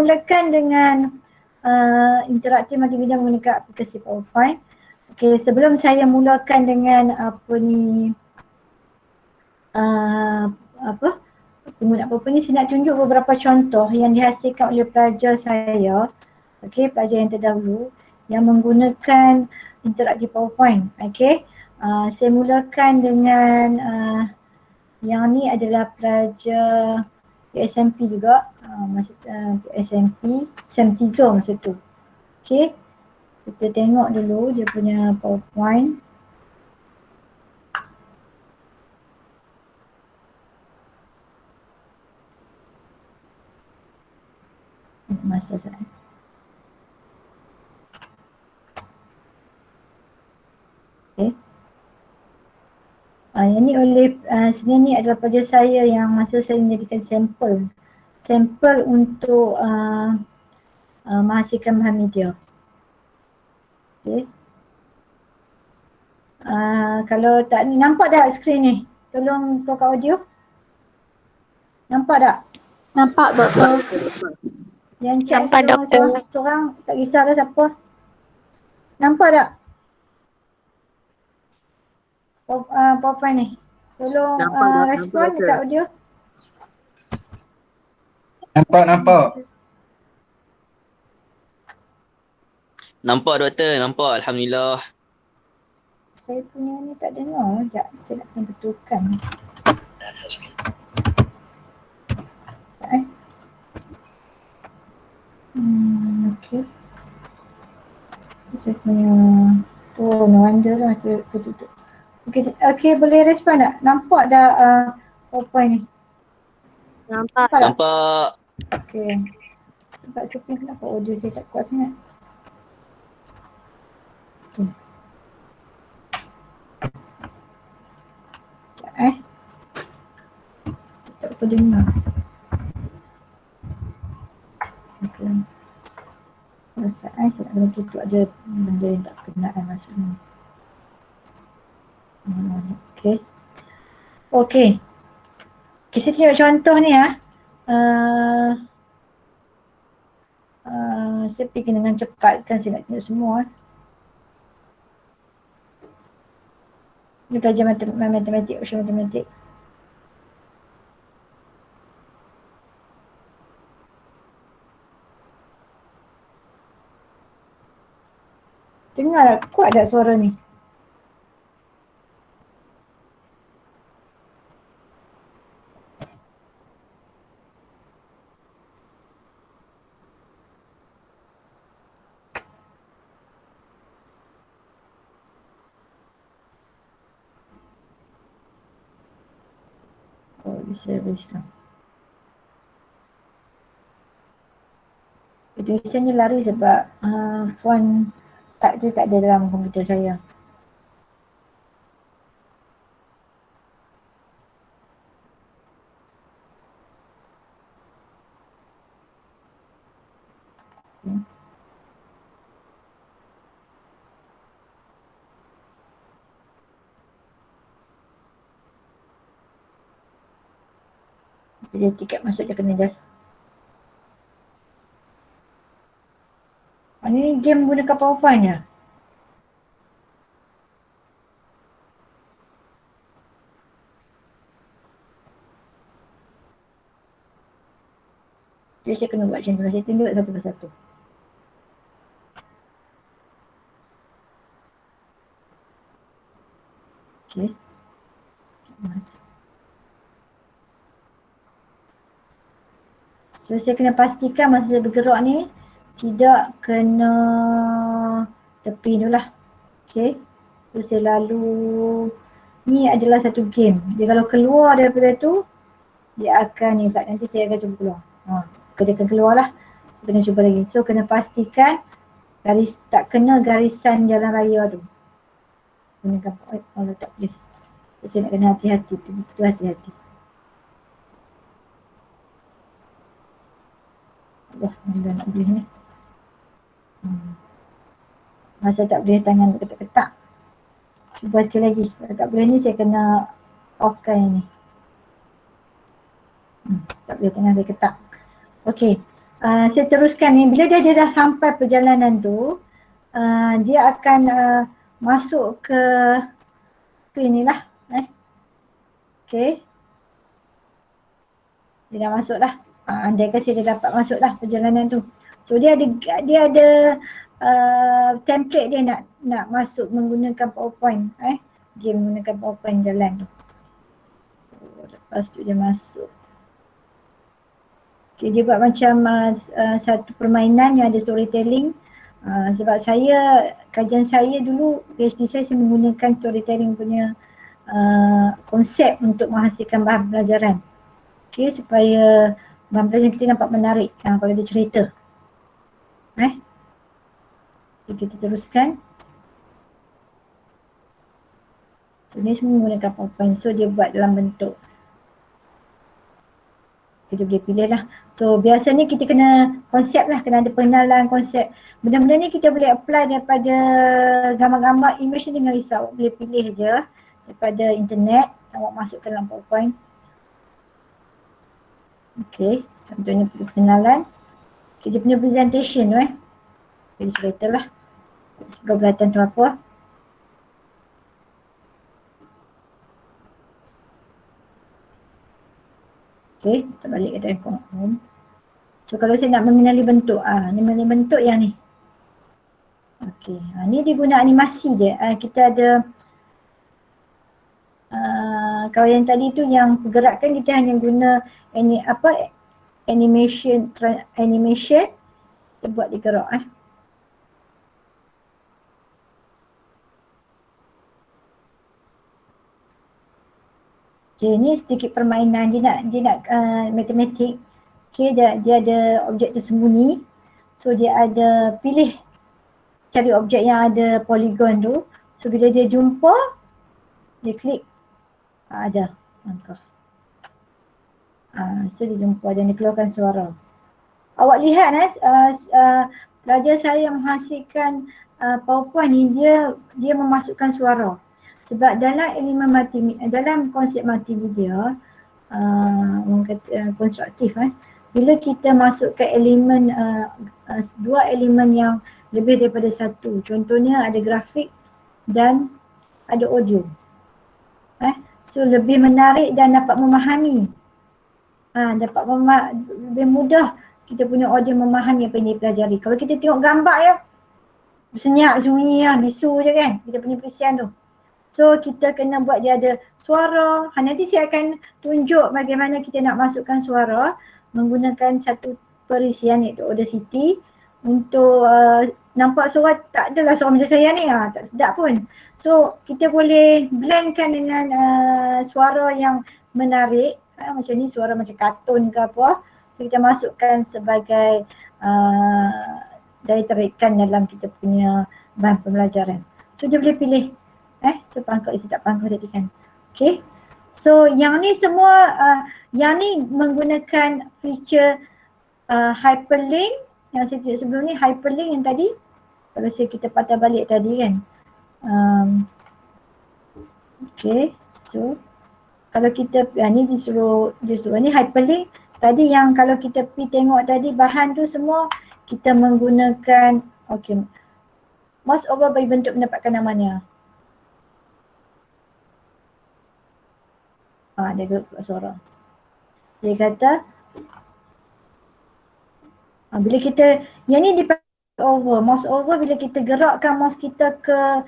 mulakan dengan interaktif multimedia menggunakan aplikasi PowerPoint. Okey, sebelum saya mulakan dengan penggunaan PowerPoint ni, saya nak tunjuk beberapa contoh yang dihasilkan oleh pelajar saya, pelajar yang terdahulu yang menggunakan interaktif PowerPoint. Saya mulakan dengan yang ni adalah pelajar SMP juga, masa SMP, SEM 3 masa tu. Kita tengok dulu dia punya PowerPoint. Masa saya. Yang ni oleh sebenarnya ni adalah pelajar saya yang masa saya menjadikan sampel untuk menghasilkan bahan media. Kalau tak ni, nampak tak skrin ni? Tolong keluarkan audio. Nampak tak? Nampak doktor. Yang chat tolong seorang, tak kisahlah siapa. Nampak tak? PowerPoint ni. Tolong respon dekat audio. Nampak. Nampak doktor, nampak. Alhamdulillah. Saya punya ni tak dengar. Sekejap, saya nak kena betulkan. Okey. Saya punya, oh no wonder lah saya tertutup. Okey, boleh respon tak? Nampak dah PowerPoint ni? Nampak. Okey. Sebab saya punya kenapa audio saya tak kuat sangat. Saya tak apa dengar. Saya nak kena tutup, ada benda yang tak kenaan maksudnya. Okey, saya tengok contoh ni saya pergi dengan cepat kan, saya nak tengok semua. Ini pelajar matematik, ujian matematik. Dengar tak? Kuat tak suara ni? Oh, bisa. Tulisannya lari sebab font type tu tak ada dalam komputer saya. Dia tiket masuk dia kena dah. Ni game gunakan PowerPoint ya? Jadi saya kena buat macam tu. Saya tunjuk satu persatu. Okey. So saya kena pastikan masa saya bergerak ni tidak kena tepi tu lah. Okey. So saya lalu, ni adalah satu game. Dia kalau keluar daripada tu, dia akan ni, nanti saya akan cuba keluar. Dia akan keluar lah. Kena cuba lagi. So kena pastikan tak kena garisan jalan raya tu. Gunakan Allah tak boleh. Saya nak kena hati-hati. Betul hati-hati. Allah, Allah nak boleh ni. Masa tak boleh tangan ketak-ketak. Cuba sekali lagi. Kalau tak boleh ni saya kena off-kan yang ni. Tak boleh tangan saya ketak. Okey. Saya teruskan ni, bila dia dah sampai perjalanan tu, dia akan masuk ke inilah. Okay. Dia dah masuk dah. Andai kata dia dapat masuk dah perjalanan tu. So dia ada template dia nak masuk menggunakan PowerPoint. Game menggunakan PowerPoint jalan tu. Lepas tu dia masuk. Okay, dia buat macam satu permainan yang ada storytelling. Sebab kajian saya dulu, PhD saya menggunakan storytelling punya konsep untuk menghasilkan bahan pelajaran. Okay, supaya bahan pelajaran kita nampak menarik kalau dia cerita. Okay, kita teruskan. So ni semua menggunakan PowerPoint. So dia buat dalam bentuk, kita boleh pilih lah. So biasanya kita kena konsep lah, kena ada pengenalan konsep. Benda-benda ni kita boleh apply daripada gambar-gambar image ni, jangan risau. Boleh pilih je daripada internet, awak masukkan dalam PowerPoint. Okay, contohnya pengenalan. Okay, dia punya presentation tu dia cerita lah pergulatan tu apa. Okay, kita balik ke dalam home. So kalau saya nak mengenali bentuk, ni mengenali bentuk yang ni. Okay, ni dia guna animasi dia. Kita ada, kalau yang tadi tu yang pergerakan kita hanya guna animation, dia buat dia gerak. Okay, ni sedikit permainan, dia nak matematik. Okay, dia ada objek tersembunyi. So dia ada pilih, cari objek yang ada poligon tu. So bila dia jumpa, dia klik, ada angka. So dia jumpa dan dia keluarkan suara. Awak lihat pelajar saya menghasilkan PowerPoint ni, dia memasukkan suara. Sebab dalam elemen dalam konsep multimedia, konstruktif, bila kita masukkan elemen, dua elemen yang lebih daripada satu, contohnya ada grafik dan ada audio, so lebih menarik dan dapat memahami, lebih mudah kita punya audio memahami apa yang dipelajari. Kalau kita tengok gambar ya, bersenyap, sunyi, bisu je kan kita punya perisian tu. So kita kena buat dia ada suara. Nanti saya akan tunjuk bagaimana kita nak masukkan suara menggunakan satu perisian iaitu Audacity. Untuk nampak suara, tak adalah suara macam saya ni, tak sedap pun. So kita boleh blendkan dengan suara yang menarik, macam ni suara macam kartun ke apa. So, kita masukkan sebagai daya tarikan dalam kita punya bahan pembelajaran. So dia boleh pilih. So pangkat isi tak pangkat tadi kan. Okay. So yang ni semua, yang ni menggunakan feature hyperlink yang saya tunjuk sebelum ni, hyperlink yang tadi. Kalau kita patah balik tadi kan. Okay. So kalau kita, ni disuruh ni hyperlink. Tadi yang kalau kita pergi tengok tadi bahan tu semua kita menggunakan, okay, mouse over bagi bentuk mendapatkan namanya. Dia keluar suara. Dia kata, bila kita, yang ni dipakai over, mouse over bila kita gerakkan mouse kita ke,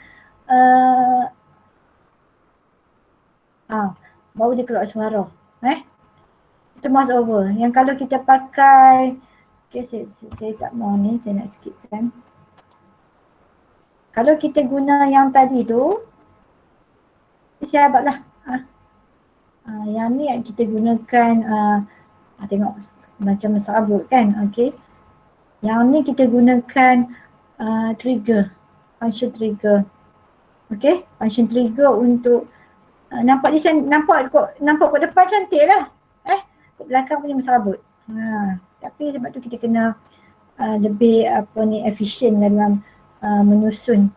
baru dia keluar suara. Itu mouse over. Yang kalau kita pakai, okay, saya tak mau ni, saya nak skipkan. Kalau kita guna yang tadi tu, saya abadlah. Yang ni kita gunakan, tengok macam serabut kan, okay. Yang ni kita gunakan trigger, function trigger. Okay, function trigger untuk nampak kat depan cantik lah. Kat belakang punya serabut. Tapi sebab tu kita kena lebih efisien dalam menyusun.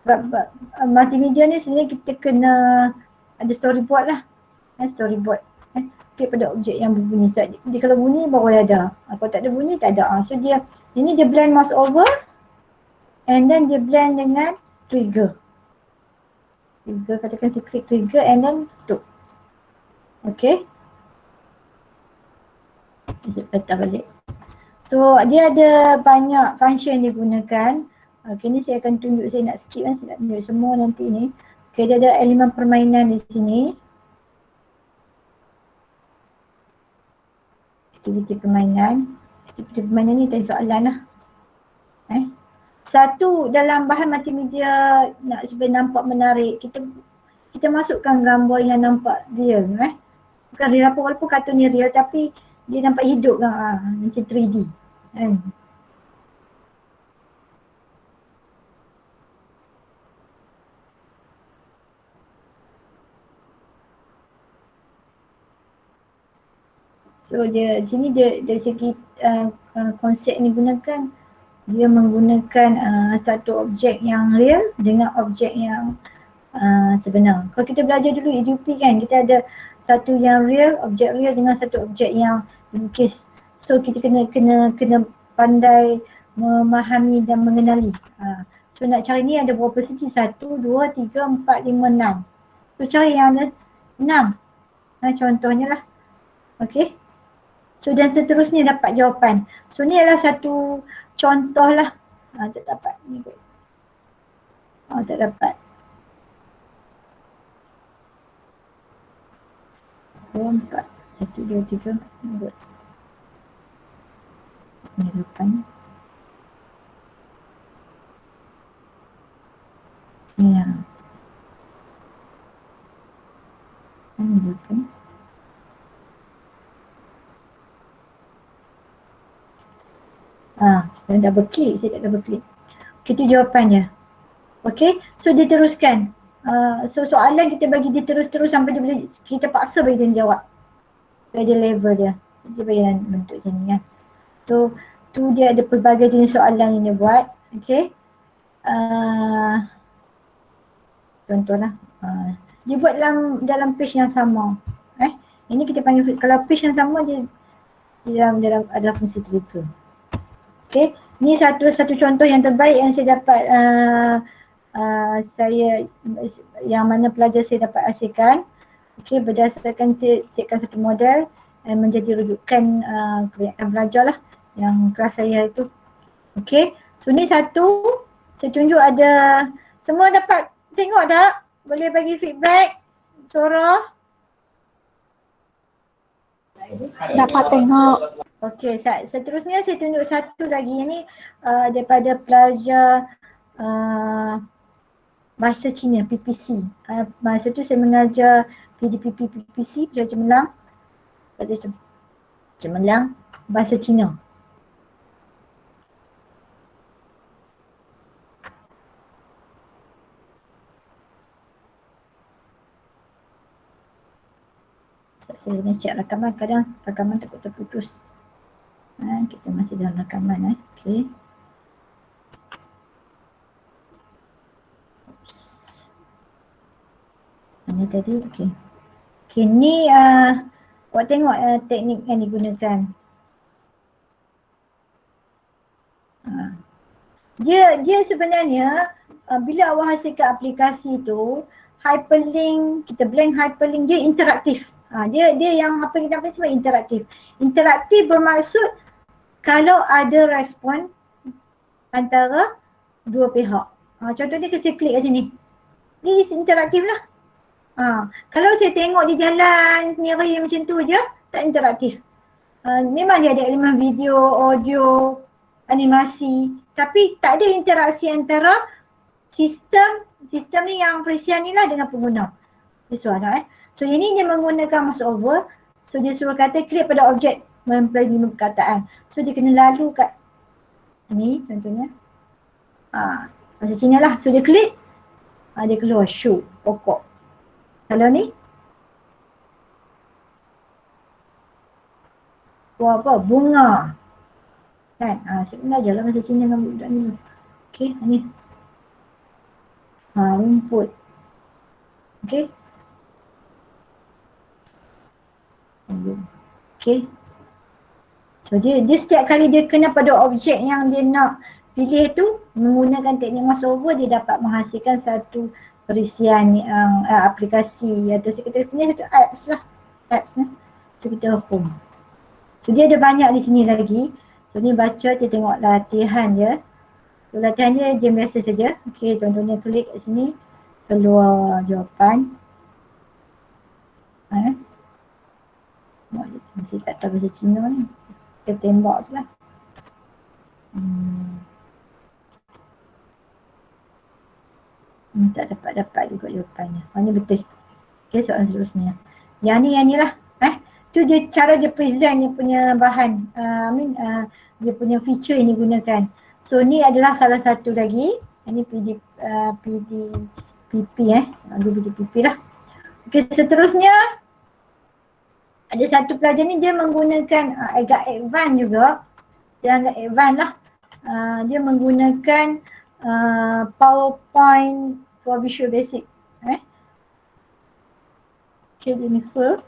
Sebab multimedia ni sebenarnya kita kena ada storyboard lah. Storyboard. klik pada objek yang berbunyi. Dia kalau bunyi baru ada. Kalau tak ada bunyi tak ada. So dia blend mouse over and then dia blend dengan trigger. Katakan saya klik trigger and then tutup. Okay. Saya patah balik. So dia ada banyak function dia gunakan. Okay, ni saya akan tunjuk, saya nak skip kan, saya nak tunjuk semua nanti ni. Okay, dia ada elemen permainan di sini. Aktiviti permainan. Aktiviti permainan ni tadi soalan lah. Satu, dalam bahan multimedia nak supaya nampak menarik, kita masukkan gambar yang nampak real. Bukan real apa, walaupun kartun ni real tapi dia nampak hidup kan, macam 3D. So dia sini dia dari segi konsep ni gunakan, dia menggunakan satu objek yang real dengan objek yang sebenar. Kalau kita belajar dulu EDUP kan, kita ada satu yang real, objek real dengan satu objek yang dilukis. So kita kena pandai memahami dan mengenali. So nak cari ni ada berapa segi? 1, 2, 3, 4, 5, 6. So cari yang ada 6. Contohnya lah. Okay. So dan seterusnya dapat jawapan. So ni adalah satu contoh lah. Tak dapat ni. Tak dapat. 2, 4. 1, 2, 3, 4. Ni 8. Ni yang. Ni 8. Dan double click, saya tak double click. Okay, itu jawapannya. Okay, so dia teruskan. So soalan kita bagi dia terus-terus sampai dia boleh, kita paksa bagi dia jawab. Pada level dia. So dia bagi bentuk macam ni kan. So tu dia ada pelbagai jenis soalan yang dia buat. Okay. Contohlah. Dia buat dalam page yang sama. Ini kita panggil, kalau page yang sama dia dalam adalah fungsi trigger. Okay, ni satu contoh yang terbaik yang saya dapat saya yang mana pelajar saya dapat hasilkan. Okay, berdasarkan saya siapkan satu model menjadi rujukan kebanyakan pelajar lah yang kelas saya itu. Okay, so ni satu, saya tunjuk ada, semua dapat tengok tak? Boleh bagi feedback? Suara? Dapat tengok. Okey, seterusnya saya tunjuk satu lagi. Ini daripada pelajar bahasa Cina, PPC. Masa tu saya mengajar PDPP PPC, pelajar cemerlang bahasa Cina. Saya nak cek rakaman, kadang rakaman takut terputus. Kita masih dalam rakaman. Okay. Mana tadi? Okay. Okay, ni awak tengok teknik yang digunakan. Dia sebenarnya bila awak hasilkan aplikasi tu, hyperlink, kita blend hyperlink, dia interaktif. Dia yang apa kita panggil sebab interaktif. Interaktif bermaksud kalau ada respon antara dua pihak. Contohnya saya klik kat sini. Ini interaktif lah. Kalau saya tengok dia jalan sendiri macam tu je, tak interaktif. Memang dia ada elemen video, audio, animasi. Tapi tak ada interaksi antara sistem ni yang perisian ni lah dengan pengguna. Dia suara So ini dia menggunakan mouse over. So dia suruh kata klik pada objek mempelajari perkataan. So dia kena lalu kat ni contohnya. Bahasa Cina lah. So dia klik. Dia keluar show, pokok. Kalau ni. Apa? Bunga. Kan? Saya belajar lah bahasa Cina dengan budak ni. Okay, ni. Rumput. Okay. Okay. So dia setiap kali dia kena pada objek yang dia nak pilih tu, menggunakan teknik mouse over, dia dapat menghasilkan satu perisian yang aplikasi atau kita sini satu apps lah. Apps lah. So kita home. So dia ada banyak di sini lagi. So ni baca, kita tengok latihan dia. So latihan dia biasa saja. Okay, contohnya klik kat sini, keluar jawapan. Mesti tak tahu bahasa Cina ni. Kita tembak je lah. Tak dapat juga jawapannya. Ini betul. Okay, soalan seterusnya. Yang ni lah. Tu dia cara dia present dia punya bahan. Dia punya feature yang digunakan. So ni adalah salah satu lagi. Ini PDPP PDPP lah. Okay, seterusnya ada satu pelajar ni dia menggunakan agak advance juga. Dia agak advance lah. Dia menggunakan PowerPoint for Visual Basic. Okay, Jennifer.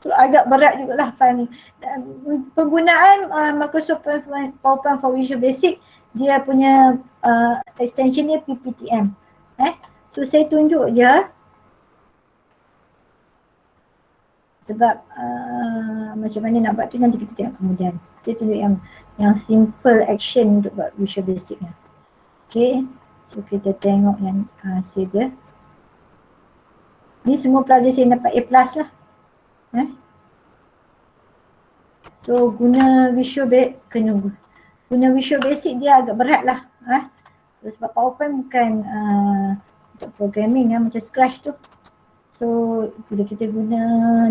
So agak berat jugalah file ni. Penggunaan Microsoft PowerPoint for Visual Basic, dia punya extension dia PPTM. So saya tunjuk je sebab macam mana nak buat tu nanti kita tengok kemudian. Saya tunjuk yang simple action untuk buat Visual Basic ni. Okay, so kita tengok yang hasil dia. Ni semua pelajar saya dapat A+ lah. So guna Visual Basic dia agak berat lah. Sebab PowerPoint bukan untuk programming macam Scratch tu. So bila kita guna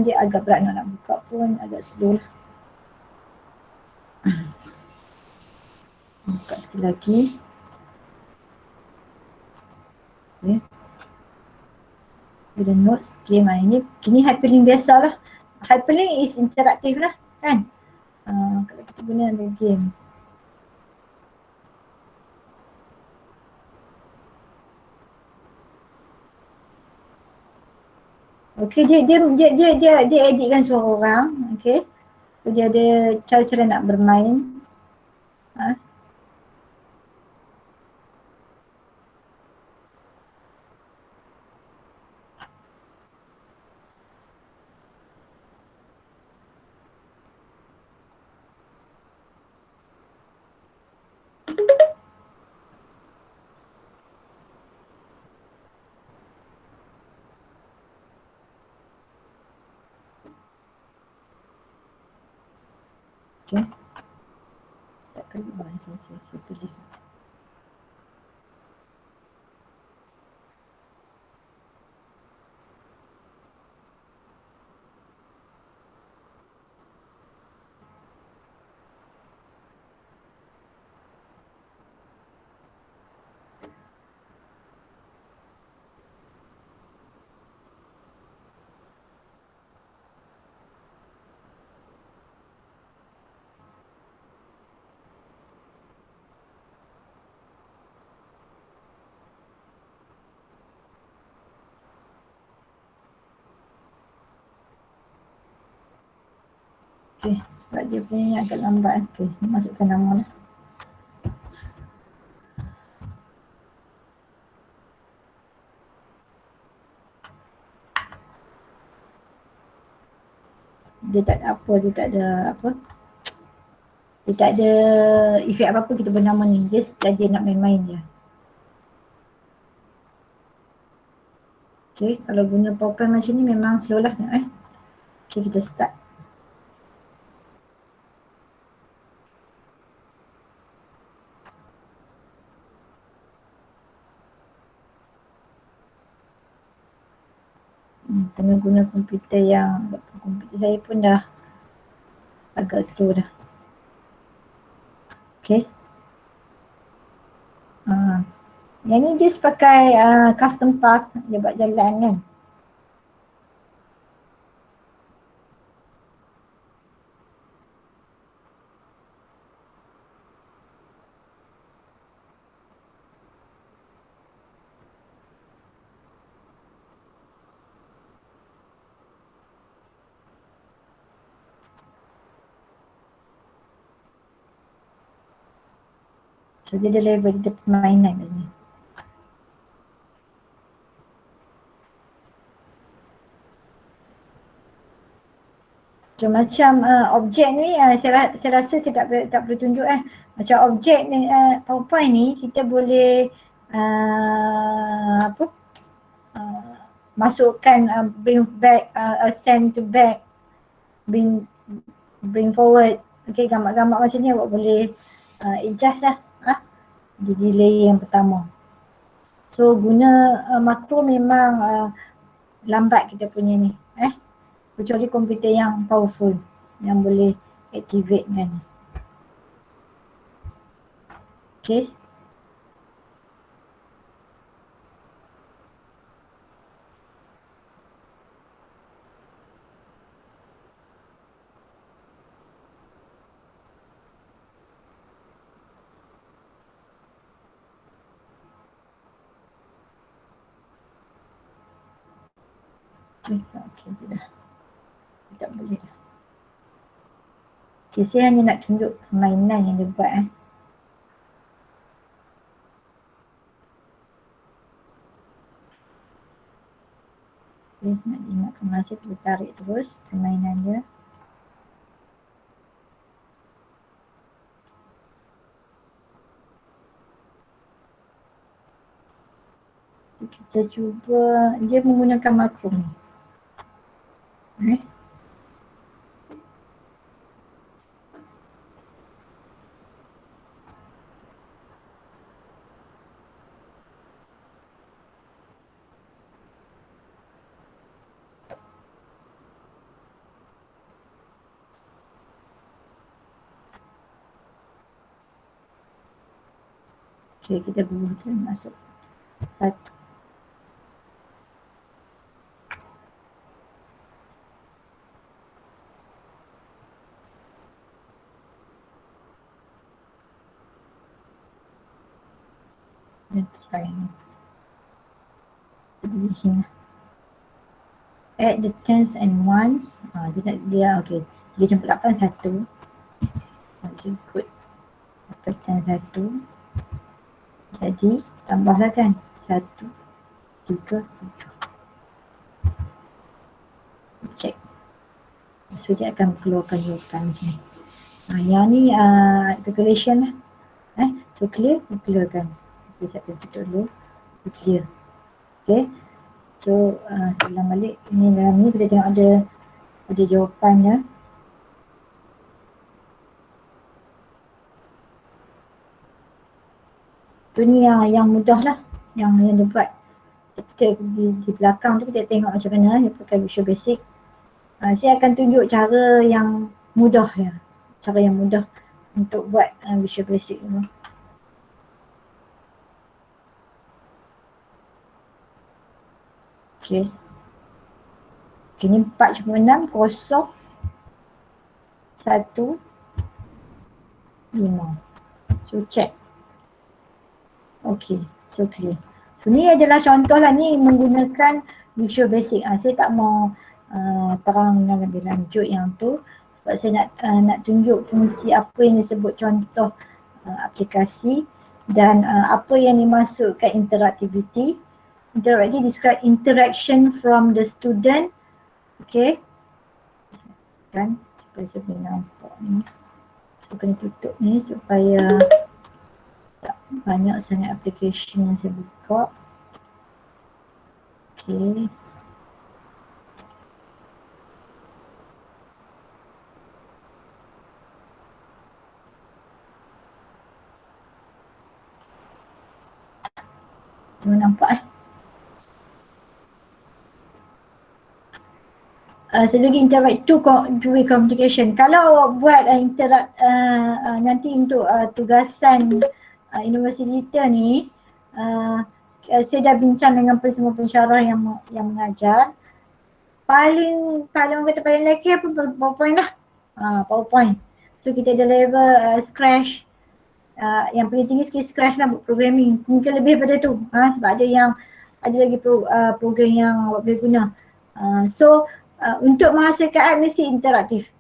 dia agak berat, nak buka pun agak slow lah. Buka sekali lagi. Okay. Ada notes, game ini hyperlink biasa lah. Hyperlink is interaktif lah kan. Kalau kita guna ada game. Okay, dia editkan suara orang. Okay. So, dia ada cara-cara nak bermain. Okay. Tak keluar saya pilih. Okay, sebab dia punya agak lambat. Okay, masukkan nama lah. Dia tak ada apa, dia tak ada efek apa-apa kita bernama ni. Dia saja nak main-main je. Okay, kalau guna PowerPoint macam ni memang slow lah. Okay, kita start. Kena guna komputer komputer saya pun dah agak slow dah. Okay. Yang ni just pakai custom path dia buat jalan kan. So dia ada level, dia permainan ni. So macam objek ni saya rasa saya tak perlu tunjuk macam objek ni PowerPoint ni kita boleh masukkan bring back, send to back, bring forward. Okay, gambar-gambar macam ni awak boleh adjust lah jadi layer yang pertama. So guna makro memang lambat kita punya ni kecuali komputer yang powerful yang boleh activate kan. Okay. Okay, dah. Tak boleh dah. Okay, saya hanya nak tunjuk permainan yang dia buat Okay, nak ingatkan masa kita tarik terus permainan dia. Kita cuba, dia menggunakan makro ni. Okay, kita boleh masuk satu. Dan try ni. Pilih add the tens and ones. Dia okay. 3.8 1. Let's put 8 1. Jadi tambahlah kan 1, 3, 7. Check. So dia akan keluarkan jawapan macam ni. Yang ni calculation lah. So clear, keluarkan. Okay, saya akan tutup dulu. Clear. Okay. So sebelum balik ni dalam ni kita tengok ada jawapannya. Tu ni yang mudah lah yang dia buat. Kita di belakang tu kita tengok macam mana dia pakai Visual Basic. Saya akan tunjuk cara yang mudah cara yang mudah untuk buat Visual Basic tu. Okay. Okay, ni 4.6 kosong 1 5. So check. Okay, so clear. So ni adalah contoh lah ni menggunakan Visual Basic. Saya tak mau terang dengan lebih lanjut yang tu sebab saya nak tunjuk fungsi apa yang disebut contoh aplikasi dan apa yang dimasukkan interactivity. Interactivity describe interaction from the student. Okay. Kan supaya saya boleh nampak ni. So kena tutup ni supaya tak banyak sangat application yang saya buka. Okay. Tengok nampak Satu lagi interact two-way communication. Kalau awak buat nanti untuk tugasan universiti kita ni, saya dah bincang dengan semua pensyarah yang mengajar. Paling orang kata paling lelaki apa PowerPoint lah. PowerPoint. So kita ada level Scratch. Yang paling tinggi sikit Scratch lah buat programming. Mungkin lebih daripada tu. Sebab ada lagi program yang awak boleh guna. So untuk menghasilkan app mesti interaktif.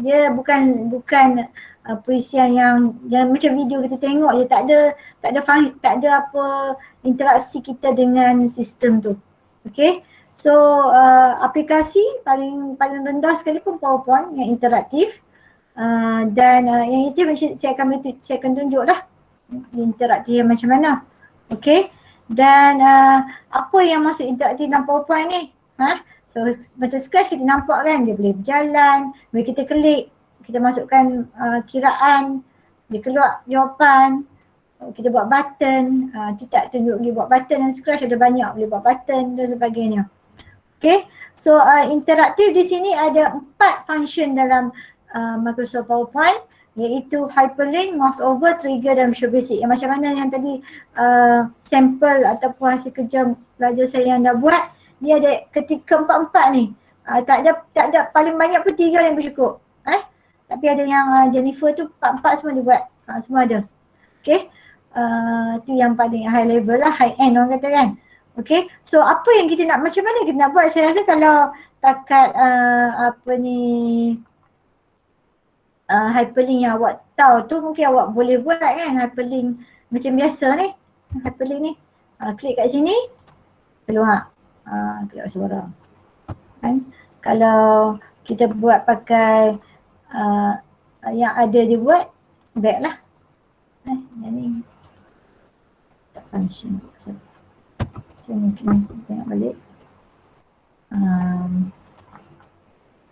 Dia bukan perisian yang macam video kita tengok je, tak ada apa interaksi kita dengan sistem tu. Okay, so aplikasi paling rendah sekali pun PowerPoint yang interaktif. Dan yang itu saya akan tunjuk lah interaktif yang macam mana. Okay, dan apa yang masuk interaktif dalam PowerPoint ni? So macam Scratch kita nampak kan, dia boleh berjalan, bila kita klik, kita masukkan kiraan, dia keluar jawapan, kita buat button, tu tak tunjuk dia buat button, dan Scratch ada banyak boleh buat button dan sebagainya. Okay, so interaktif di sini ada 4 function dalam Microsoft PowerPoint, iaitu hyperlink, mouse over, trigger dan Visual Basic. Yang macam mana yang tadi sampel ataupun hasil kerja pelajar saya yang dah buat, dia ada ketika 4 ni. Tak ada paling banyak pun 3 yang bercukup. Tapi ada yang Jennifer tu 4 semua dia buat. Semua ada. Okay. Tu yang paling high level lah, high end orang kata kan. Okay. So apa yang kita nak, macam mana kita nak buat? Saya rasa kalau takat hyperlink yang awak tahu tu, mungkin awak boleh buat kan hyperlink macam biasa ni. Hyperlink ni. Klik kat sini. Keluar. Keluar suara. Kan? Kalau kita buat pakai yang ada dia buat, back lah. Yang ni tak function. So mungkin tengok balik.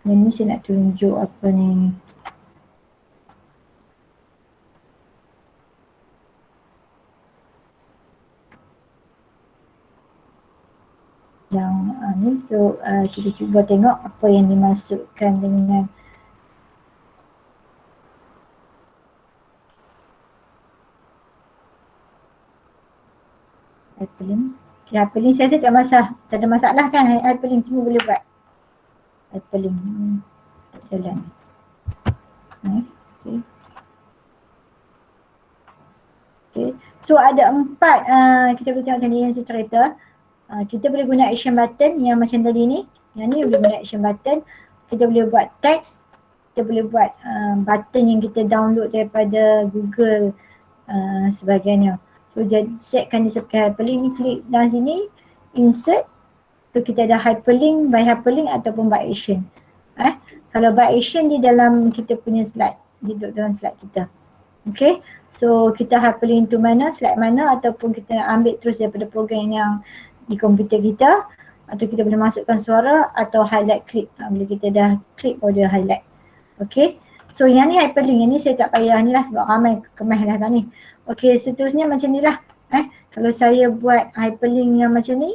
Yang ni saya nak tunjuk apa ni. Yang ni, so kita cuba tengok apa yang dimasukkan dengan hyperlink. Okay, hyperlink saya rasa tak ada masalah kan, hyperlink semua boleh buat. Hyperlink jalan. Okay. So ada 4, kita boleh tengok macam ni yang saya cerita. Kita boleh guna action button yang macam tadi ni. Yang ni boleh guna action button. Kita boleh buat text. Kita boleh buat button yang kita download daripada Google sebagainya. So setkan dia sebagai hyperlink ni, klik dalam sini, insert. So kita ada hyperlink, by hyperlink ataupun by action. Kalau by action dia dalam kita punya slide. Dia duduk dalam slide kita. Okay. So kita hyperlink tu mana, slide mana, ataupun kita ambil terus daripada program yang di komputer kita, atau kita boleh masukkan suara atau highlight clip. Bila kita dah klik baru dia highlight. Okay. So yang ni hyperlink, yang ni saya tak payah ni lah sebab ramai kemas dah ni. Okay, seterusnya macam ni lah. Kalau saya buat hyperlink yang macam ni,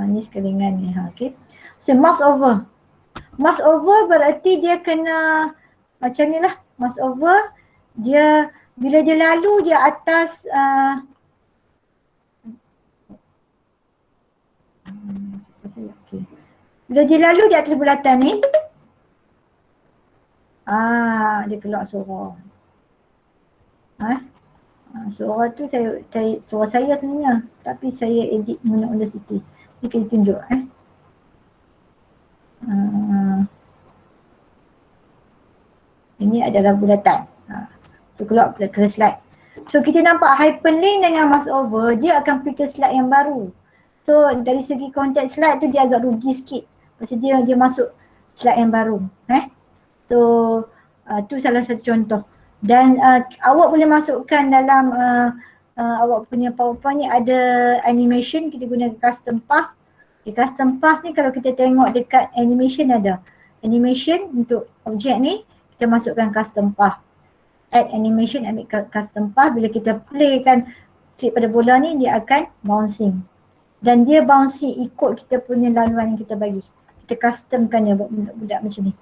ni sekalingan ni. Okay. So mouse over. Mouse over berarti dia kena macam ni lah. Mouse over, dia bila dia lalu dia atas okay. Bila dia lalu di atas bulatan ni, dia keluar suara. Suara tu suara saya sebenarnya, tapi saya edit guna Audacity. Ni kita tunjuk ini adalah bulatan. So keluar ke slide. So kita nampak hyperlink dengan mouse over, dia akan pergi ke slide yang baru. So dari segi konteks slide tu dia agak rugi sikit. Pasal dia masuk slide yang baru. So tu salah satu contoh. Dan awak boleh masukkan dalam awak punya PowerPoint ni ada animation, kita guna custom path. Custom path ni kalau kita tengok dekat animation ada. Animation untuk objek ni kita masukkan custom path. Add animation, ambil custom path. Bila kita play kan, klik pada bola ni, dia akan bouncing. Dan dia bouncing ikut kita punya laluan yang kita bagi. Kita customkan dia budak-budak macam ni.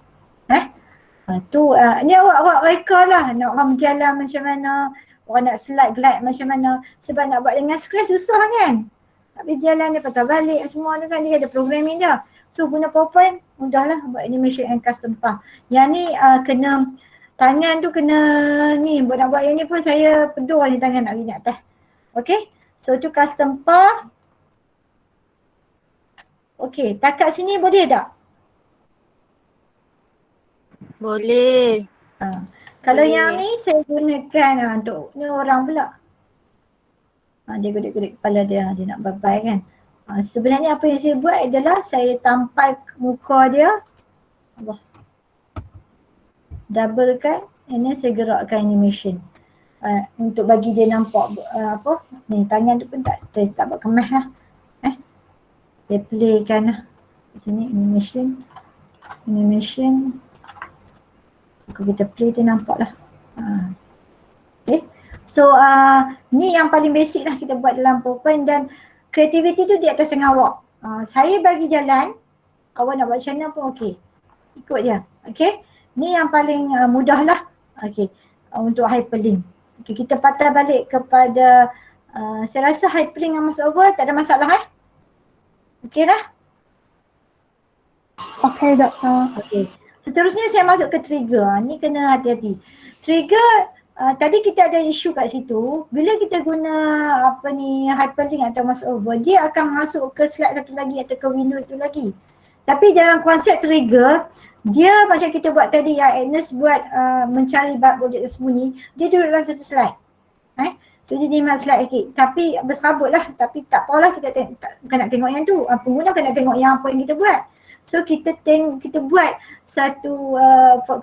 Ni awak reka lah, nak orang berjalan macam mana, orang nak glide macam mana. Sebab nak buat dengan Scratch susah kan. Nak berjalan dia patah balik semua tu kan, dia ada programming dah. So guna PowerPoint, mudahlah buat animation and custom path. Yang ni kena tangan tu kena ni, nak buat yang ni pun saya pedul ni tangan nak pergi atas. Okay, so tu custom path. Okay, takat sini boleh tak? Boleh. Kalau Boleh. yang ni saya gunakan untuk ni orang pula. Dia godek-godek kepala dia nak bye-bye kan. Sebenarnya apa yang saya buat adalah saya tampal muka dia. Allah. Double kan, and then saya gerakkan animation. Untuk bagi dia nampak ni tangan tu pun tak buat kemas lah. Saya playkan lah. Di sini animation. Kalau kita play dia nampak lah. Okay. So ni yang paling basic lah kita buat dalam PowerPoint, dan creativity tu di atas tangan awak. Saya bagi jalan, awak nak buat channel pun okey. Ikut dia. Okay. Ni yang paling mudah lah. Okay. Untuk hyperlink. Okay, kita patah balik kepada saya rasa hyperlink dengan masuk tak ada masalah Okay dah? Okay, Doktor. Okay. Seterusnya saya masuk ke trigger. Ni kena hati-hati. Trigger, tadi kita ada isu kat situ. Bila kita guna hyperlink atau mouse over, dia akan masuk ke slide satu lagi atau ke window satu lagi. Tapi dalam konsep trigger, dia macam kita buat tadi yang Agnes buat mencari objek tersembunyi, dia duduk dalam satu slide. So dia jimat slide sikit. Tapi berserabut lah. Tapi tak apalah, kita bukan nak tengok yang tu. Pengguna kan nak tengok yang apa yang kita buat. So kita buat satu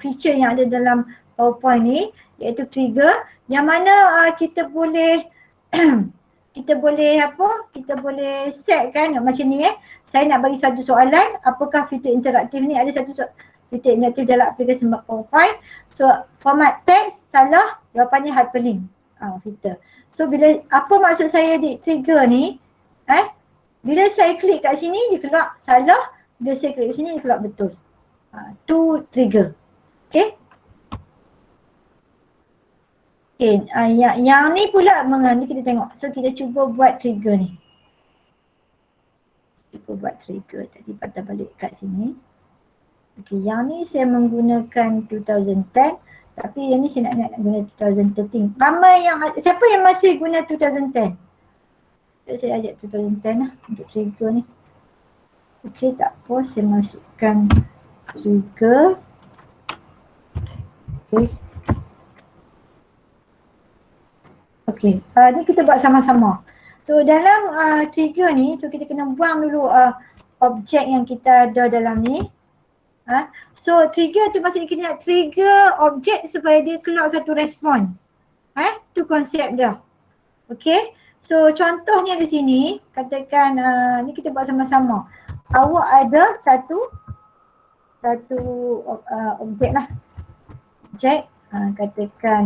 feature yang ada dalam PowerPoint ni, iaitu trigger, yang mana kita boleh kita boleh set kan macam ni Saya nak bagi satu soalan, apakah fitur interaktif ni? Ada satu fitur interaktif dalam aplikasi PowerPoint. So format text salah, jawapannya hyperlink fitur. So bila apa maksud saya di trigger ni? Bila saya klik kat sini dia keluar salah, bila saya klik sini dia keluar betul. Tu trigger. Okay. Okay, yang ni pula ni kita tengok. So kita cuba buat trigger ni. Tadi patah balik kat sini. Okay, yang ni saya menggunakan 2010. Tapi yang ni saya nak guna 2013. Ramai siapa yang masih guna 2010? Saya ajak 2010 lah untuk trigger ni. Okay, tak apa, saya masukkan trigger. Okay, ni kita buat sama-sama. So dalam trigger ni, so kita kena buang dulu objek yang kita ada dalam ni. So trigger tu maksudnya kita nak trigger objek supaya dia keluar satu respon. Tu konsep dia. Okay. So contohnya di sini, katakan ni kita buat sama-sama. Awak ada satu objek lah. Objek, katakan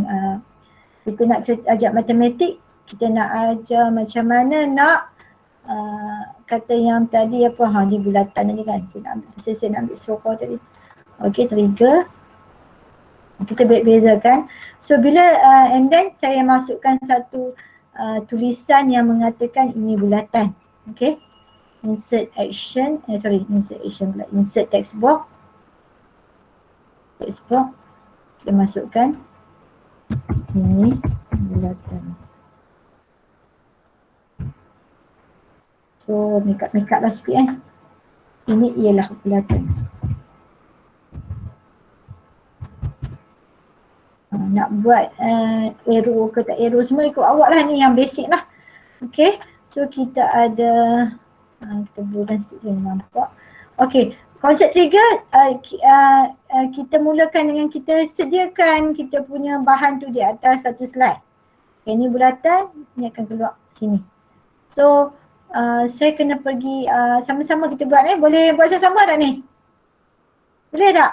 kita nak ajar matematik, kita nak ajar macam mana nak kata yang tadi di bulatan tadi kan. Saya nak ambil sofa tadi. Okay, trigger. Kita bezakan. So bila and then saya masukkan satu tulisan yang mengatakan ini bulatan. Okay. Insert action, insert text box. Kita masukkan ini bulatan. So make up lah sikit Ini ialah bulatan. Nak buat arrow ke tak arrow, semua ikut awak lah, ni yang basic lah. Okay, so kita ada kita buatkan sikit dia nampak. Okay, konsep trigger kita mulakan dengan kita sediakan kita punya bahan tu di atas satu slide. Okay, ni bulatan, ni akan keluar sini. So saya kena pergi sama-sama kita buat boleh buat sama-sama tak ni? Boleh tak?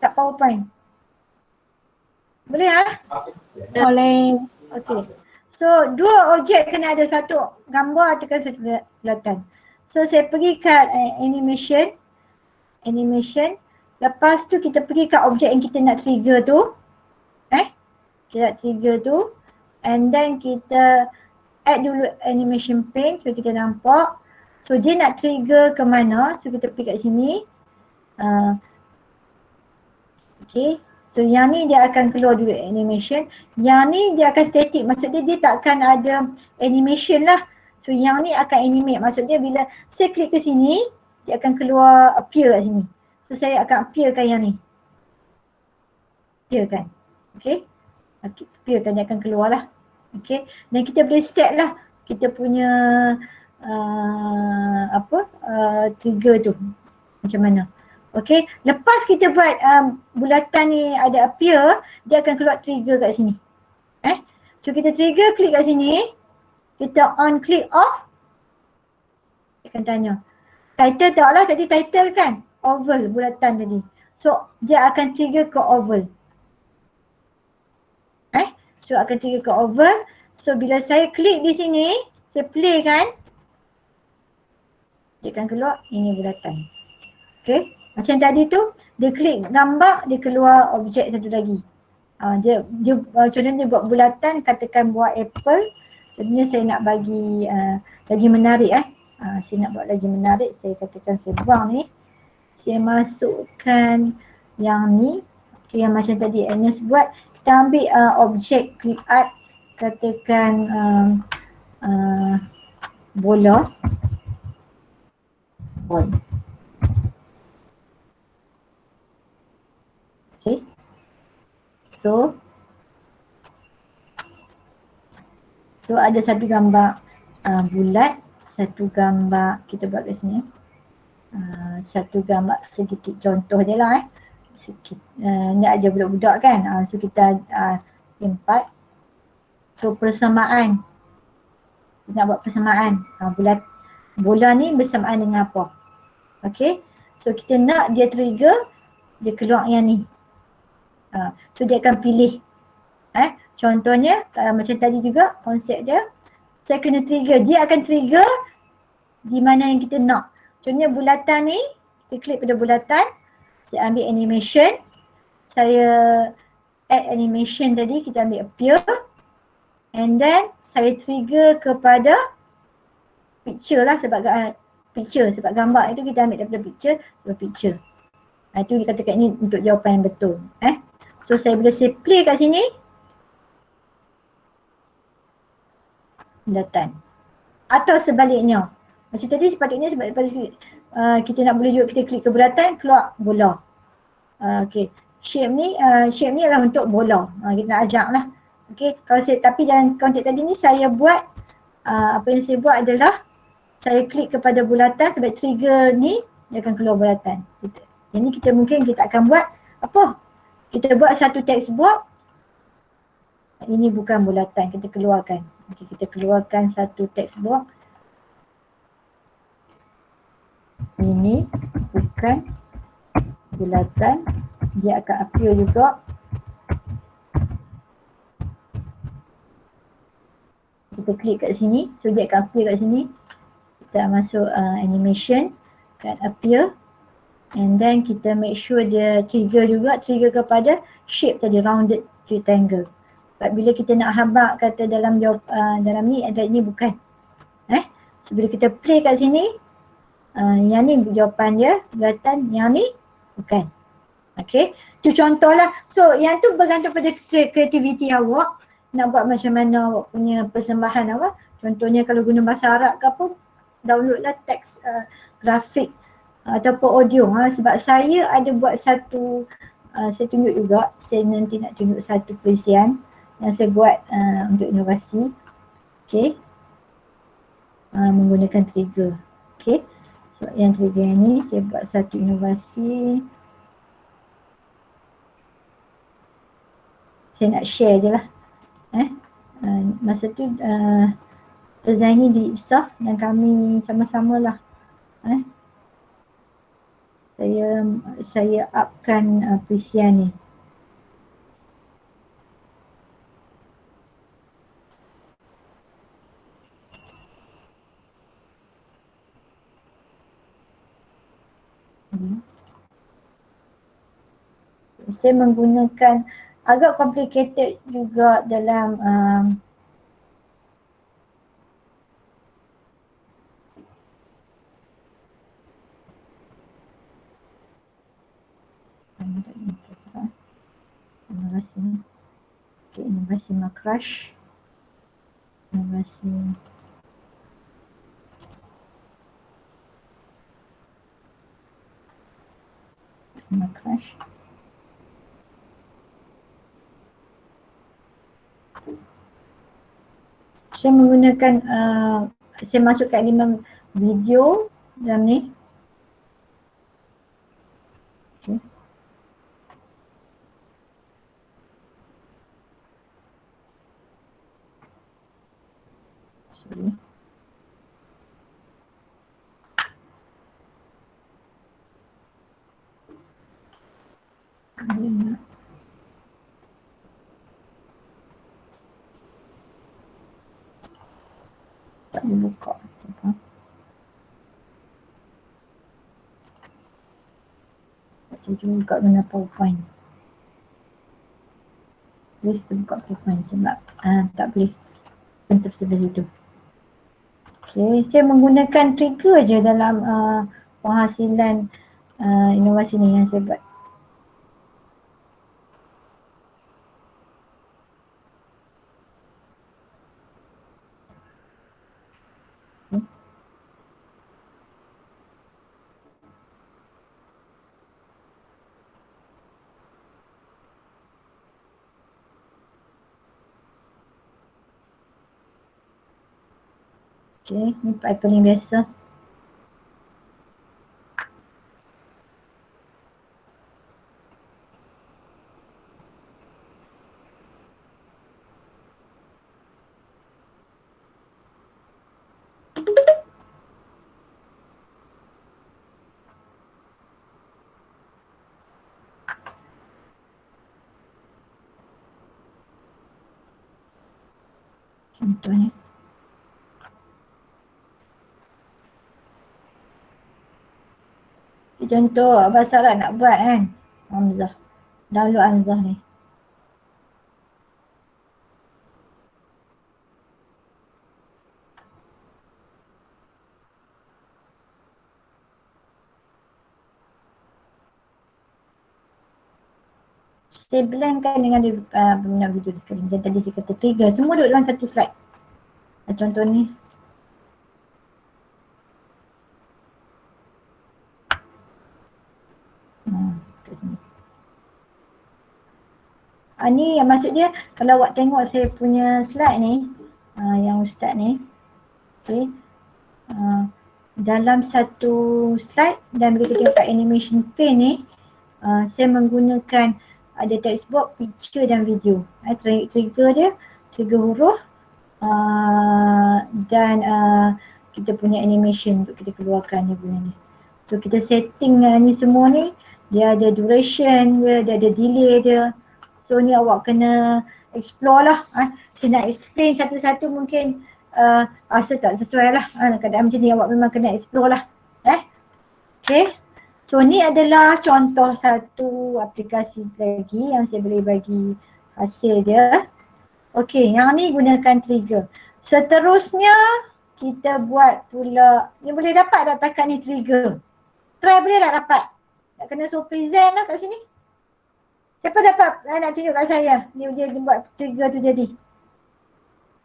Tak PowerPoint? Boleh Boleh. Okay. So dua objek kena ada, satu gambar atau satu bulatan. So saya pergi kat animation. Lepas tu kita pergi kat objek yang kita nak trigger tu. Kita nak trigger tu. And then kita add dulu animation pane supaya kita nampak. So dia nak trigger ke mana. So kita pergi kat sini. Okay. So yang ni dia akan keluar dulu animation. Yang ni dia akan static. Maksud dia tak akan ada animation lah. So yang ni akan animate. Maksud dia bila saya klik ke sini, dia akan keluar appear kat sini. So So saya akan appearkan yang ni. Appearkan. Okay. Appearkan, dia akan keluar lah. Okay. Dan kita boleh set lah kita punya trigger tu. Macam mana. Okay. Lepas kita buat bulatan ni ada appear, dia akan keluar trigger kat sini. So kita trigger, klik kat sini. Kita on, klik off. Dia akan tanya. Title tak lah, tadi title kan? Oval, bulatan tadi. So dia akan trigger ke oval. So akan trigger ke oval. So bila saya klik di sini, saya play kan, dia akan keluar ini bulatan. Okay. Macam tadi tu, dia klik gambar, dia keluar objek satu lagi. Dia contohnya dia buat bulatan, katakan buat apple. Contohnya saya nak bagi lagi menarik saya nak buat lagi menarik. Saya katakan saya buang ni. Saya masukkan yang ni. Okay, yang macam tadi Agnes buat. Kita ambil objek clip art. Katakan bola. Ball. Okay. So ada satu gambar bulat, satu gambar kita buat kat sini. Satu gambar sedikit contoh je lah sikit. Ni aja budak-budak kan. So kita empat. So persamaan. Kita nak buat persamaan. Bola ni bersamaan dengan apa? Okay. So kita nak dia trigger, dia keluar yang ni. So dia akan pilih. Contohnya macam tadi juga konsep dia. Saya kena trigger. Dia akan trigger di mana yang kita nak. Contohnya bulatan ni. Kita klik pada bulatan. Saya ambil animation. Saya add animation tadi. Kita ambil appear. And then saya trigger kepada picture lah sebab picture. Sebab gambar itu kita ambil daripada picture. Picture. Itu dikatakan ini untuk jawapan yang betul. So bila saya play kat sini, bulatan. Atau sebaliknya. Macam tadi sepatutnya kita nak boleh juga kita klik ke bulatan, keluar bola. Okay. Shape ni adalah untuk bola. Kita nak ajak lah. Okay. Tapi dalam konteks tadi ni saya buat, apa yang saya buat adalah saya klik kepada bulatan sebab trigger ni dia akan keluar bulatan. Ini mungkin kita akan buat apa? Kita buat satu text box. Ini bukan bulatan, kita keluarkan. Okay, kita keluarkan satu text box. Ini bukan bulatan. Dia akan appear juga. Kita klik kat sini. So dia akan appear kat sini. Kita masuk animation. Akan appear. And then kita make sure dia trigger juga. Trigger kepada shape tadi, rounded rectangle. Sebab bila kita nak habak kata dalam ni adalah ini bukan. So bila kita play kat sini, yang ni jawapan dia, bulatan, yang ni bukan. Okay, tu contoh lah. So yang tu bergantung pada kreativiti awak. Nak buat macam mana awak punya persembahan awak. Contohnya kalau guna bahasa Arab ke apa, download lah teks grafik ataupun audio. Sebab saya ada buat satu, saya tunjuk juga. Saya nanti nak tunjuk satu perisian yang saya buat untuk inovasi. Okay. Menggunakan trigger. Okay. So yang trigger ni saya buat satu inovasi. Saya nak share je lah. Masa tu design ni diisah dan kami sama-sama lah. Saya upkan perisian ni. Saya menggunakan agak complicated juga dalam inovasi Makrush, inovasi Crash. Saya menggunakan saya masuk kat elemen video dalam ni. Okay. Sorry. Tak boleh buka. Saya cuba buka guna PowerPoint. Boleh saya buka PowerPoint sebab tak boleh bentuk sebelah itu. Okay, saya menggunakan trigger je dalam penghasilan inovasi ni yang saya buat. Okay, ni paling biasa. Contohnya. Contoh Abang Sarah nak buat kan, Hamzah. Download Hamzah ni. Saya blendkan dengan peminat video sekali. Macam tadi saya kata trigger. Semua duduk dalam satu slide. Contoh ni. Kat sini. Ni yang maksud dia, kalau awak tengok saya punya slide ni, yang ustaz ni. Okay. Dalam satu slide dan bila kita pakai animation paint ni, saya menggunakan ada text box, picture dan video. Trigger dia, trigger huruf dan kita punya animation untuk kita keluarkan ni benda ni. So kita setting ni semua ni, dia ada duration dia ada delay dia. So ni awak kena explore lah. Saya nak explain satu-satu mungkin rasa tak sesuai lah. Keadaan macam ni awak memang kena explore lah. Okay. So ni adalah contoh satu aplikasi lagi yang saya boleh bagi hasil dia. Okay, yang ni gunakan trigger. Seterusnya kita buat pula, ni boleh dapat tak takat ni trigger? Try boleh tak dapat? Nak kena suruh present lah kat sini. Siapa dapat nak tunjuk kat saya? Dia buat trigger tu jadi.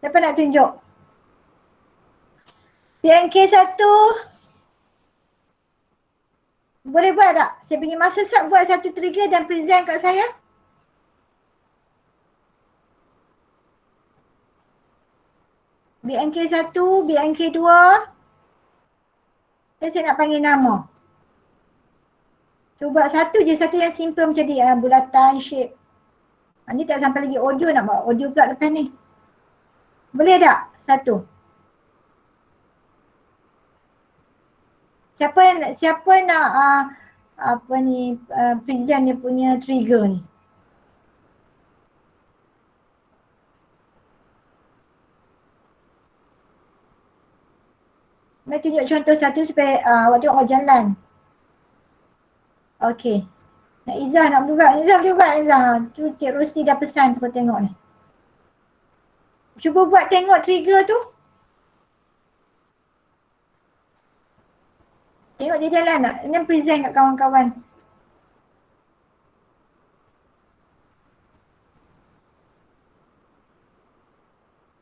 Siapa nak tunjuk? PNK1 boleh buat tak? Saya bagi masa sekejap buat satu trigger dan present kat saya. BNK1, BNK2. Dan saya nak panggil nama. Cuba satu je, satu yang simple macam ni. Bulatan, shape. Ni tak sampai lagi audio, nak buat audio pula lepas ni. Boleh tak? Satu. Siapa nak present dia punya trigger ni? Mari tunjuk contoh satu supaya awak tengok awak jalan. Okey. Nak Izzah nak buat. Izzah boleh buat Izzah. Tu Cik Rosti dah pesan siapa tengok ni. Cuba buat tengok trigger tu. Tengok dia jalan tak? Ini present kat kawan-kawan.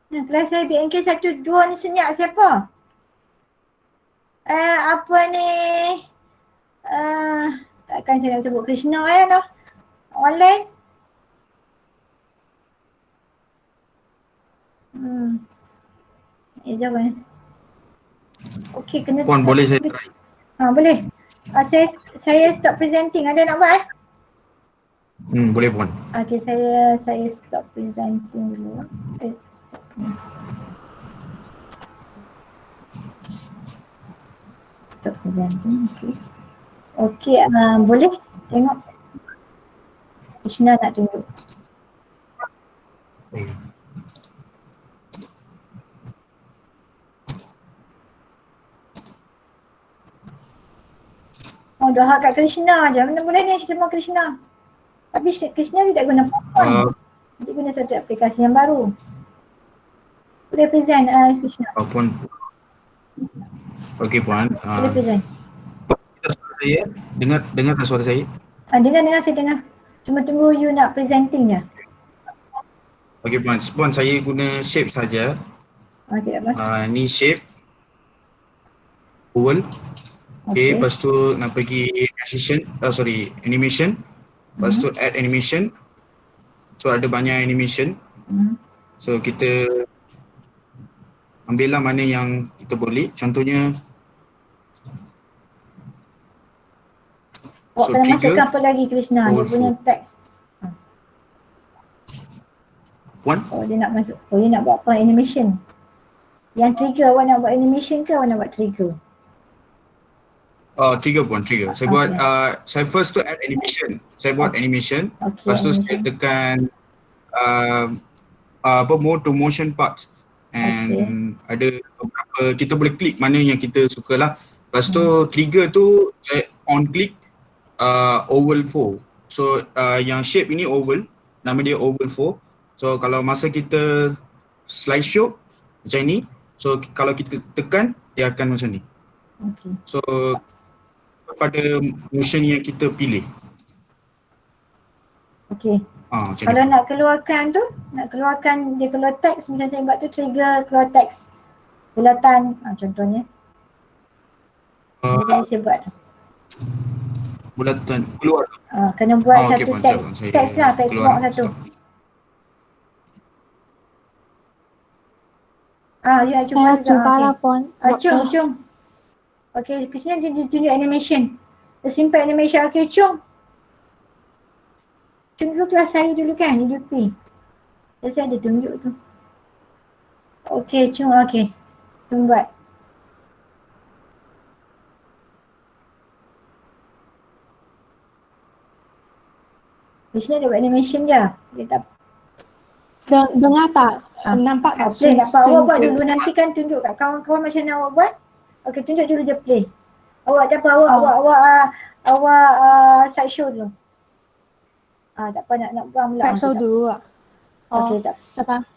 Kelas saya BNK 1, 2 ni senyap siapa? Apa ni? Tak Takkan saya nak sebut Krishna noh. Online. Jom. Okey, kena Puan boleh saya try? boleh. Saya stop presenting. Ada nak buat? Boleh Puan. Okey, saya stop presenting dulu. Stop. Stop presenting. Okey, boleh tengok. Krishna nak tunjuk. Oh, doa kat Krishna je. Mana boleh ni semua Krishna. Tapi Krishna tidak guna PowerPoint. Dia guna satu aplikasi yang baru. Boleh present Krishna. Puan. Okey Puan. Boleh present. Saya dengar tak suara saya? Dengar saya dengar. Cuma tunggu you nak presenting je. Okey Puan, saya guna shape saja. Okey, apa? Ni shape oval. Okay, lepas tu nak pergi animation. Lepas tu add animation. So ada banyak animation. So kita ambillah mana yang kita boleh. Contohnya Kena masukkan apa lagi Krishna? Dia punya teks. Puan? Dia nak masuk. Dia nak buat apa? Animation. Yang trigger, awak nak buat animation ke awak nak buat trigger? Trigger Puan, trigger. Saya buat, saya first to add animation. Saya buat animation. Lepas tu saya tekan mode to motion parts. And ada beberapa, kita boleh klik mana yang kita suka lah. Lepas tu trigger tu saya on click oval 4. So yang shape ini oval, nama dia oval 4. So kalau masa kita slideshow macam ni, so kalau kita tekan dia akan macam ni. So pada motion yang kita pilih. Okey. Kalau nak keluarkan tu, dia keluar teks macam saya buat tu, trigger keluar teks. Bulatan contohnya. Jadi saya buat tu. Bulatan keluar. Kena buat satu teks lah, teks box satu. Ya, cuba lah Puan. Jom. Okey, Krishna tunjuk animation. Dia simpan animation. Okey, jom. Jom dulu kelas saya dulu kan, hidupi. Saya ada tunjuk tu. Okey, jom. Okey. Jom buat. Krishna dia buat animation je. Dia tak dengar tak? Nampak tak? Play tak apa. Awak buat dulu, nanti kan tunjuk kat kawan-kawan macam mana awak buat. Okey, tunjuk dulu je play. Awak tak apa, awak side show dulu. Tak apa nak buang pula. Side show dulu lah. Okey, tak apa.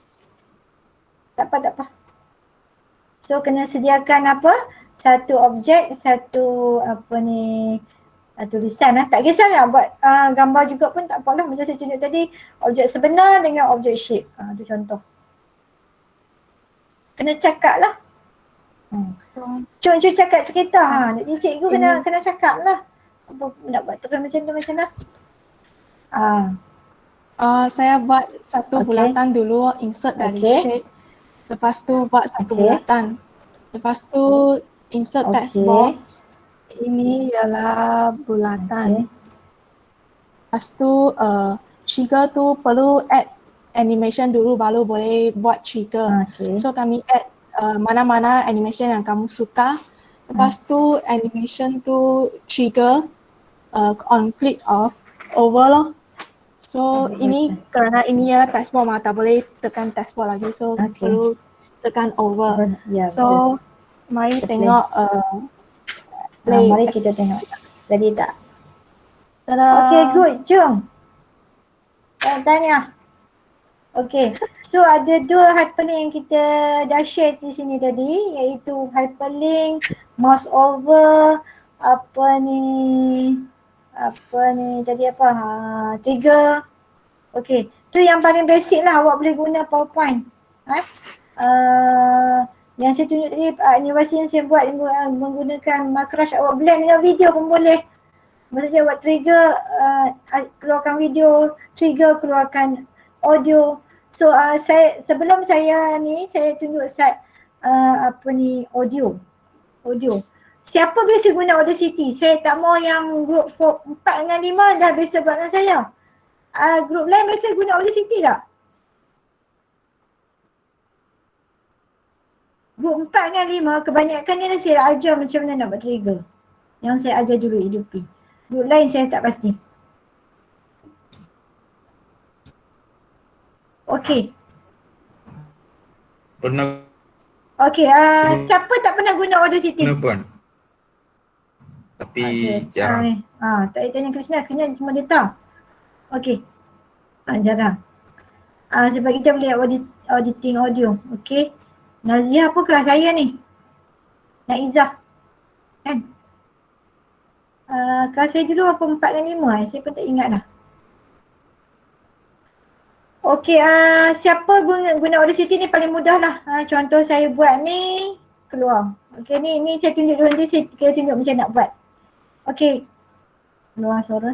Tak apa. So kena sediakan apa? Satu objek, satu tulisan lah. Tak kisahlah buat gambar juga pun tak apalah. Macam saya tunjuk tadi, objek sebenar dengan objek shape. Itu contoh. Kena cakap lah. Cuk cakap cerita. Jadi cikgu kena cakap lah. Apa nak buat terus macam tu macam mana? Saya buat satu bulatan dulu, insert dari shape. Lepas tu buat satu bulatan. Lepas tu insert text box. Ini ialah bulatan. Lepas tu trigger tu perlu add animation dulu baru boleh buat trigger. So kami add mana-mana animation yang kamu suka. Lepas tu animation tu trigger on click of over loh. So ini kerana ini ialah taskbar tak boleh tekan taskbar lagi. So perlu tekan over. So mari tengok play. Mari kita tengok. Jadi tak? Okay, good. Jom. Tanya. Okay, so ada dua hyperlink yang kita dah share di sini tadi, iaitu hyperlink, mouse over, trigger. Okay, tu yang paling basic lah, awak boleh guna PowerPoint. Yang saya tunjuk tadi, animasi yang saya buat menggunakan Makrush, awak blend dengan video pun boleh. Maksudnya buat trigger, keluarkan video, trigger keluarkan audio. So sebelum saya tunjuk set audio. Siapa biasa guna Audacity? Saya tak mau yang group 4 dengan 5 dah biasa buat dengan saya. Group lain biasa guna Audacity tak? Group 4 dengan 5 kebanyakan ni saya ajar macam mana nak buat trigger. Yang saya ajar dulu EDP. Group lain saya tak pasti. Okey. Pernah Okey, siapa tak pernah guna Audacity? guna pun. Tapi jarang. Tak payah tanya Krishna semua dia tahu. Okey. Jarang. Sebab kita boleh auditing audio. Okey. Naziah pun kelas saya ni. Naizah. Kan? Kelas saya dulu apa 4 dengan 5 saya pun tak ingat dah. Okey, siapa guna Audacity ni paling mudah lah. Contoh saya buat ni, keluar. Okey, ni saya tunjuk dulu, nanti saya tunjuk macam nak buat. Okey, keluar suara.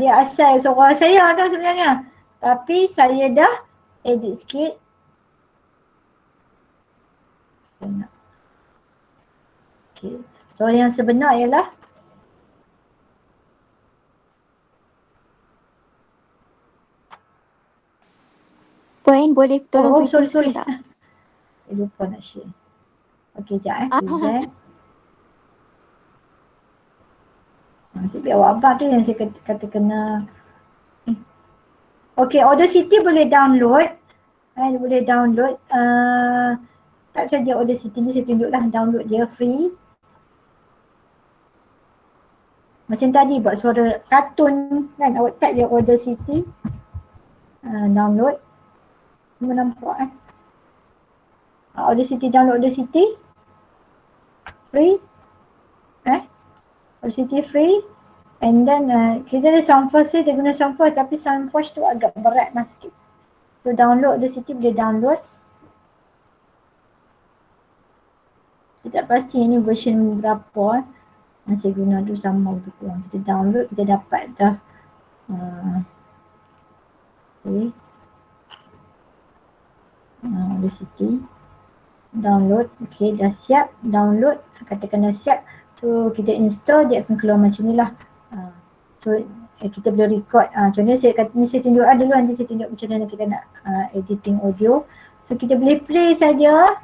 Dia asal suara saya tu sebenarnya. Tapi saya dah edit sikit. Okey, suara yang sebenar ialah Puan boleh tolong sorry. screen tak? Lupa nak share. Okey, sekejap present. Nasib baik awak abang tu yang saya kata kena. Okey, Audacity boleh download. Boleh download. Tak saja Audacity ni saya tunjuklah download dia free. Macam tadi buat suara kartun kan, awak type je Audacity. Download. Semua nampak Audacity, download Audacity. Free. Audacity free. And then kita ada Soundforce dia guna Soundforce tapi Soundforce tu agak berat lah sikit. So download Audacity boleh download. Kita tak pasti ini version berapa yang saya guna tu sama lebih kurang. Kita download, kita dapat dah. Okay. Audacity. Download. Okay, dah siap. Download. Katakan dah siap. So kita install, dia akan keluar macam ni lah. So kita boleh record. Contohnya saya tunjuk dulu, nanti saya tunjuk macam mana kita nak editing audio. So kita boleh play saja.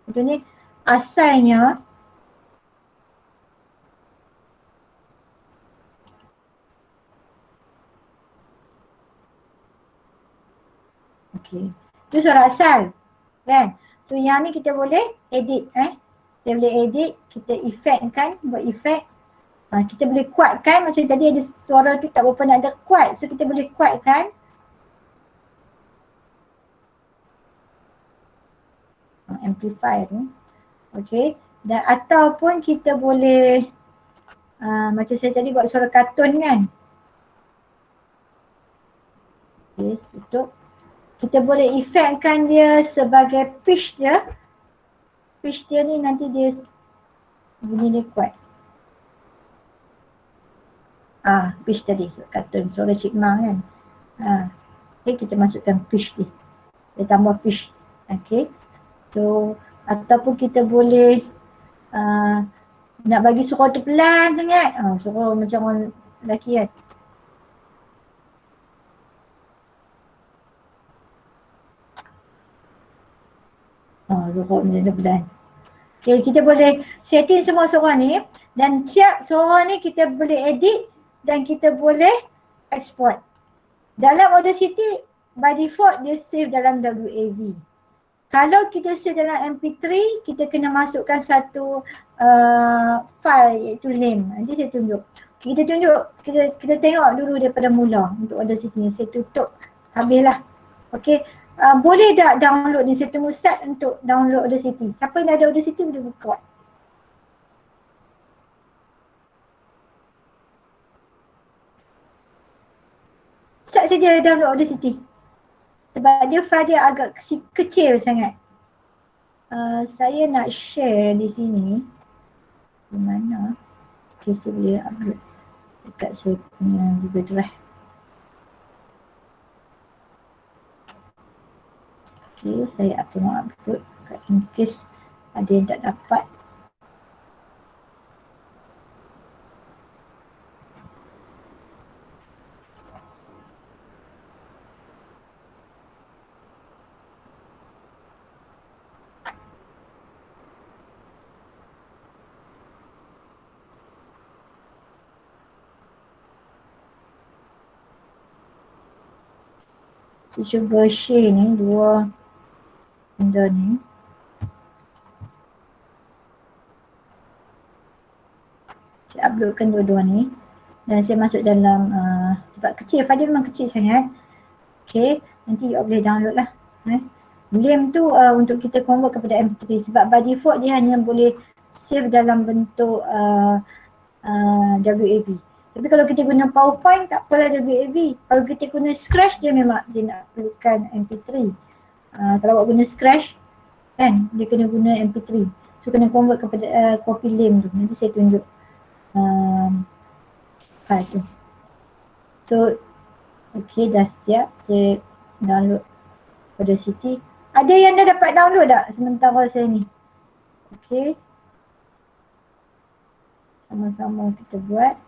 Contohnya asalnya okay. Itu suara asal kan. So yang ni kita boleh edit kita boleh edit, kita efekkan, buat efek. Kita boleh kuatkan, macam tadi ada suara tu tak berapa nak ada kuat. So kita boleh kuatkan. Amplify tu. Okay. Dan ataupun kita boleh macam saya tadi buat suara kartun kan. Okay, tutup. Kita boleh efekkan dia sebagai pitch dia. Pitch dia ni nanti dia bunyi dia kuat. Pitch tadi kartun suara chipmunk kan. Okay, kita masukkan pitch dia. Dia tambah pitch. Okay. So ataupun kita boleh nak bagi suara tu pelan sangat. Suara macam orang lelaki kan. Suara macam pelan. Okay, kita boleh setting semua suara ni dan siap suara ni kita boleh edit dan kita boleh export. Dalam Audacity by default dia save dalam WAV. Kalau kita save dalam MP3, kita kena masukkan satu file iaitu link. Nanti saya tunjuk. Kita tengok dulu daripada mula untuk Audacity ni. Saya tutup habislah. Okey. Boleh tak download ni? Saya tunggu start untuk download Audacity. Siapa yang ada Audacity boleh buka. Start saja download Audacity. Sebab dia file dia agak kecil sangat. Saya nak share di sini. Di mana? Okay, saya boleh upload dekat saya punya Google Drive. Okay, saya tengok upload in case ada yang tak dapat. Saya cuba share ni dua benda ni. Saya uploadkan dua-dua ni dan saya masuk dalam sebab kecil, file memang kecil sangat. Okay, nanti you boleh download lah. LAM tu untuk kita convert kepada MP3 sebab by default dia hanya boleh save dalam bentuk WAV. Tapi kalau kita guna PowerPoint tak apalah WAV. Kalau kita guna Scratch dia memang dia nak perlukan MP3. Kalau awak guna Scratch kan dia kena guna MP3. So kena convert kepada copy LAM tu. Nanti saya tunjuk file tu. So okay, dah siap. Saya download pada City. Ada yang dah dapat download tak sementara saya ni? Okay. Sama-sama kita buat.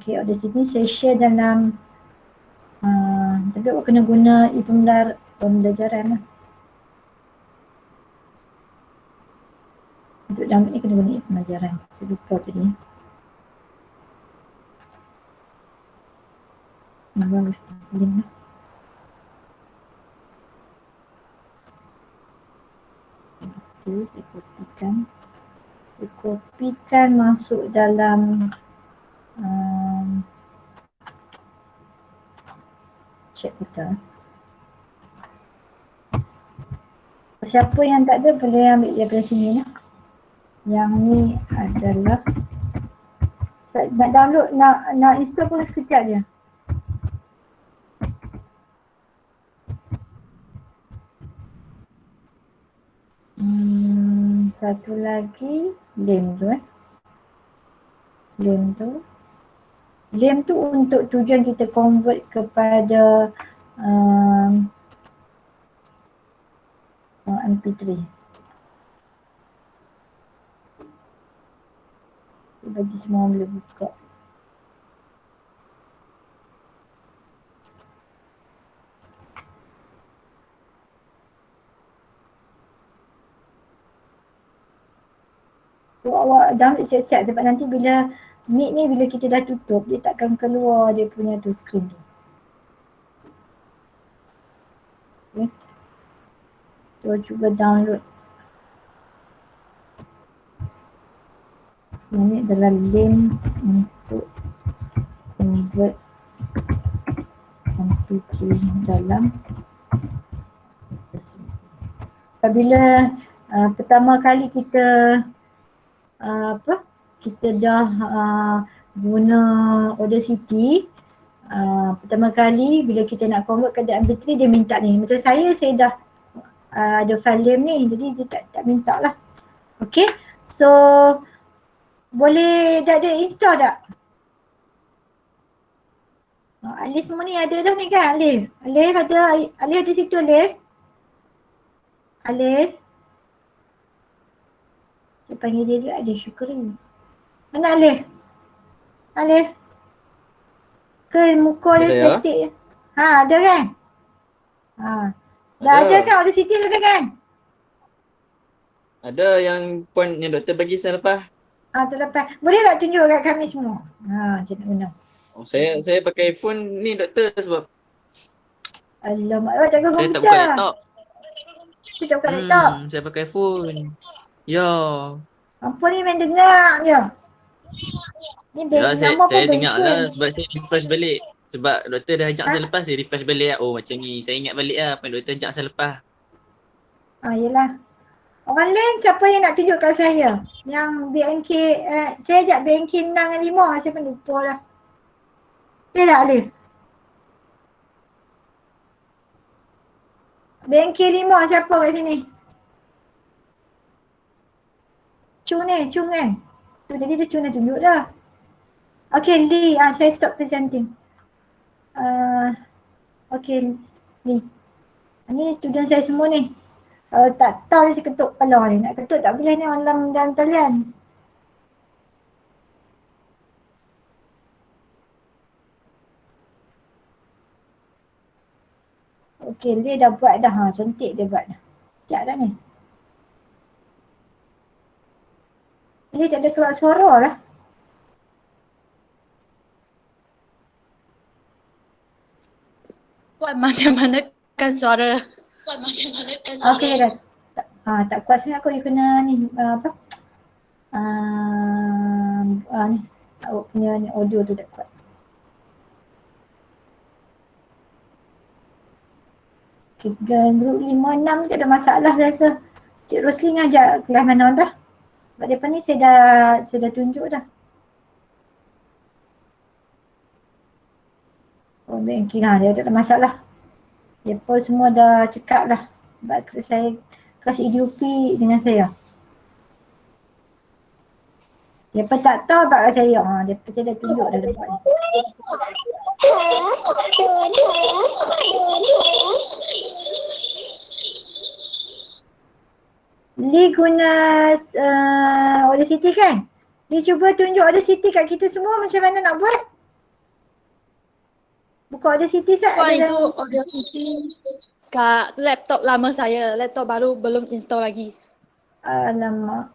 Okay, di sini saya share dalam tapi awak kena guna pembelajaran lah. Untuk download ni kena guna pembelajaran. Saya lupa tadi. Link lah. Okay, saya kopikan. Saya kopikan masuk dalam chat kita. Siapa yang tak ada boleh ambil daripada sini lah. Yang ni adalah nak download, nak install pun sekejap je. Satu lagi LAM tu LAM tu untuk tujuan kita convert kepada MP3. Bagi semua boleh buka. So, awak download siap-siap sebab nanti bila Meet ni bila kita dah tutup dia takkan keluar dia punya tu screen tu. Okay. So cuba download. Ini adalah link untuk convert MP3 dalam apabila pertama kali kita kita dah guna Audacity, pertama kali bila kita nak convert ke MP3 dia minta ni. Macam saya dah ada file LAM ni jadi dia tak minta lah. Okay, so boleh dah ada install tak? Alif semua ni ada dah ni kan Alif? Alif ada situ Alif? Alif? Saya panggil dia juga Alif Syukri. Mana Alif? Alif? Ke muka dia statik je? Ada kan? Dah ada kan? Ada Siti ada kan? Ada yang point yang doktor bagi saya lepas. Terlepas. Boleh tak tunjuk kat kami semua? Macam nak guna. Saya pakai phone ni doktor sebab Alamak, awak jaga komputer. saya tak buka laptop. Saya tak buka laptop. Saya pakai phone. Ya. Apa ni main dengar je. Ni Ya, saya pun dengar lah sebab saya refresh balik. Sebab doktor dah ajak saya lepas, saya refresh balik lah. Oh macam ni, saya ingat balik lah apa yang doktor ajak saya lepas. Yelah. Orang lain siapa yang nak tunjuk kat saya? Yang BNK, saya ajak BNK 6 dan 5, saya pun lupa dah. Okey tak Alif? BNK 5 siapa kat sini? Chung kan? Tu tadi tu Chung dah tunjuk dah. Okay Lee, saya stop presenting. Okay Lee. Ni student saya semua ni. Tak tahu dia saya ketuk kepala ni. Nak ketuk tak boleh ni orang dalam talian. Okay, dia dah buat dah. Cantik dia buat dah. Sekejap dah ni. Dia tak ada keluar suara lah. Buat macam-manakan suara. Okay dah. Tak kuat sangat kot you kena ni. Ni. Awak punya ni audio tu tak kuat. Okay, group 5, 6 tak ada masalah rasa. Cik Rosli ngajak kelas mana dah. Sebab depan ni saya dah tunjuk dah. Oh banking dia tak ada masalah. Depa semua dah cakap dah. Sebab saya kasih EDUP dengan saya. Depa tak tahu bab saya. Depa saya dah tunjuk dah depan ni. Lee guna Audacity kan? Lee cuba tunjuk Audacity kat kita semua macam mana nak buat. Buka Audacity Sat. Buat itu Audacity kat laptop lama saya. Laptop baru belum install lagi. Alamak.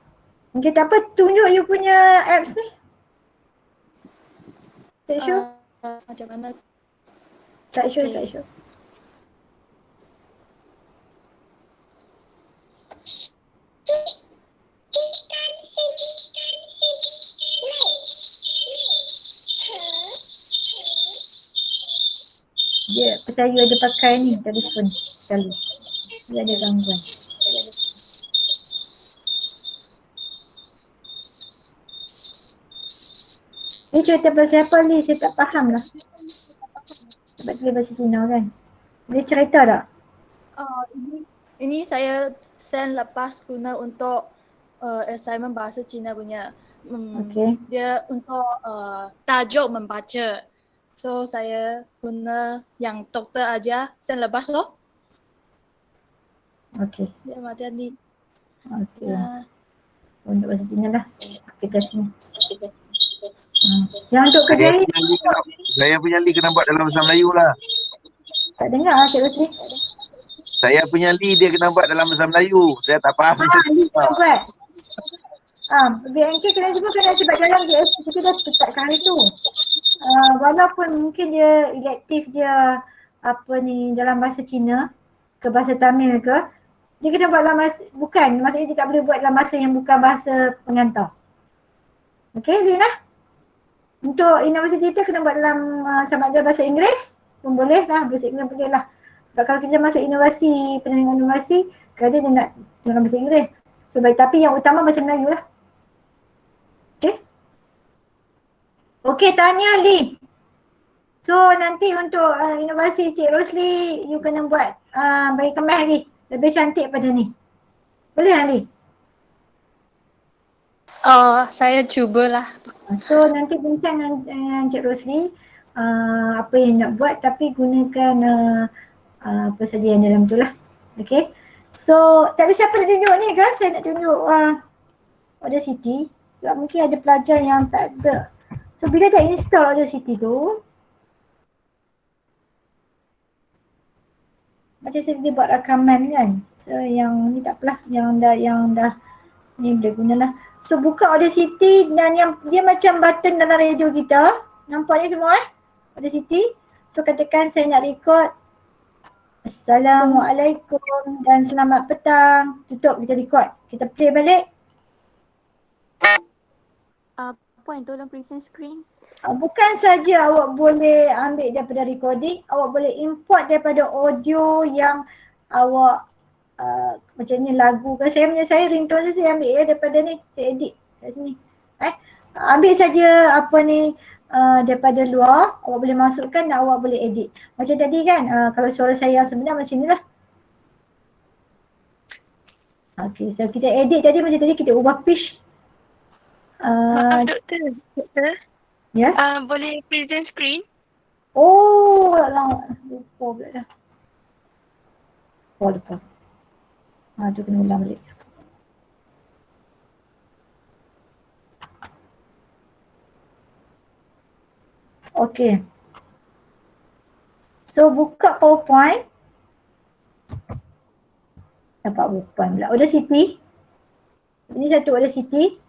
Okay, tak apa, tunjuk you punya apps ni. Tak show? Macam mana? Tak show, Okay. tak show. Dia pasal you ada pakai ni telefon sekali. Dia ada gangguan. Ni cerita pasal apa ni? Saya tak faham lah. Sebab dia bahasa Cina kan. Dia cerita tak? Ini saya send lepas guna untuk assignment bahasa Cina punya. Okay. Dia untuk tajuk membaca. So saya guna yang doktor aja send lepas loh. Okay. Dia macam ni. Okay. Untuk bahasa Cina lah. Aplikasi ni. Yang untuk kerja ni. Saya punya link kena buat dalam bahasa Melayu lah. Tak dengar lah Cik Rosli. Saya punya link dia kena buat dalam bahasa Melayu. Saya tak faham. Ni kena buat. BNK kena semua kena sebab dalam JSP kita dah tetapkan hari tu. Walaupun mungkin dia elektif dia dalam bahasa Cina ke bahasa Tamil ke, dia kena buat dalam bahasa, bukan, maksudnya dia tak boleh buat dalam bahasa yang bukan bahasa pengantar. Okay, Lina? Untuk inovasi digital kena buat dalam sama ada bahasa Inggeris pun boleh lah, bahasa Inggeris boleh lah. Sebab kalau kita masuk inovasi, penelitian inovasi, kadang dia nak dalam bahasa Inggeris. So, tapi yang utama bahasa Melayu lah. Okay? Okay, tanya Lee. So nanti untuk inovasi Cik Rosli, you kena buat bagi kemas lagi. Lebih cantik pada ni. Boleh Ali? Saya cubalah. So nanti bincang dengan Cik Rosli apa yang nak buat, tapi gunakan apa saja yang dalam tu lah. Okay. So tak ada siapa nak tunjuk ni ke? Saya nak tunjuk Audacity. Sebab mungkin ada pelajar yang tak ada. So bila dah install Audacity tu, macam saya dia buat rakaman kan. So yang ni tak apalah, yang dah ni boleh gunalah. So buka Audacity dan yang dia macam button dalam radio kita. Nampak ni semua Audacity. So katakan saya nak record Assalamualaikum dan selamat petang. Tutup, kita record. Kita play balik. Puan tolong present screen. Bukan saja awak boleh ambil daripada recording, awak boleh import daripada audio yang awak macam ni lagu kan, saya ringtone saya ambil daripada ni, saya edit kat sini. Ambil saja apa ni daripada luar, awak boleh masukkan dan awak boleh edit. Macam tadi kan, kalau suara saya yang sebenar macam ni lah. Okay, so kita edit tadi macam tadi, kita ubah pitch. Maaf doktor. Ya? Boleh present screen? Oh, lupa pula dah. Lupa. Tu kena ulang balik. Okay. So buka PowerPoint. Nampak PowerPoint pula. Audacity. Ini satu Audacity.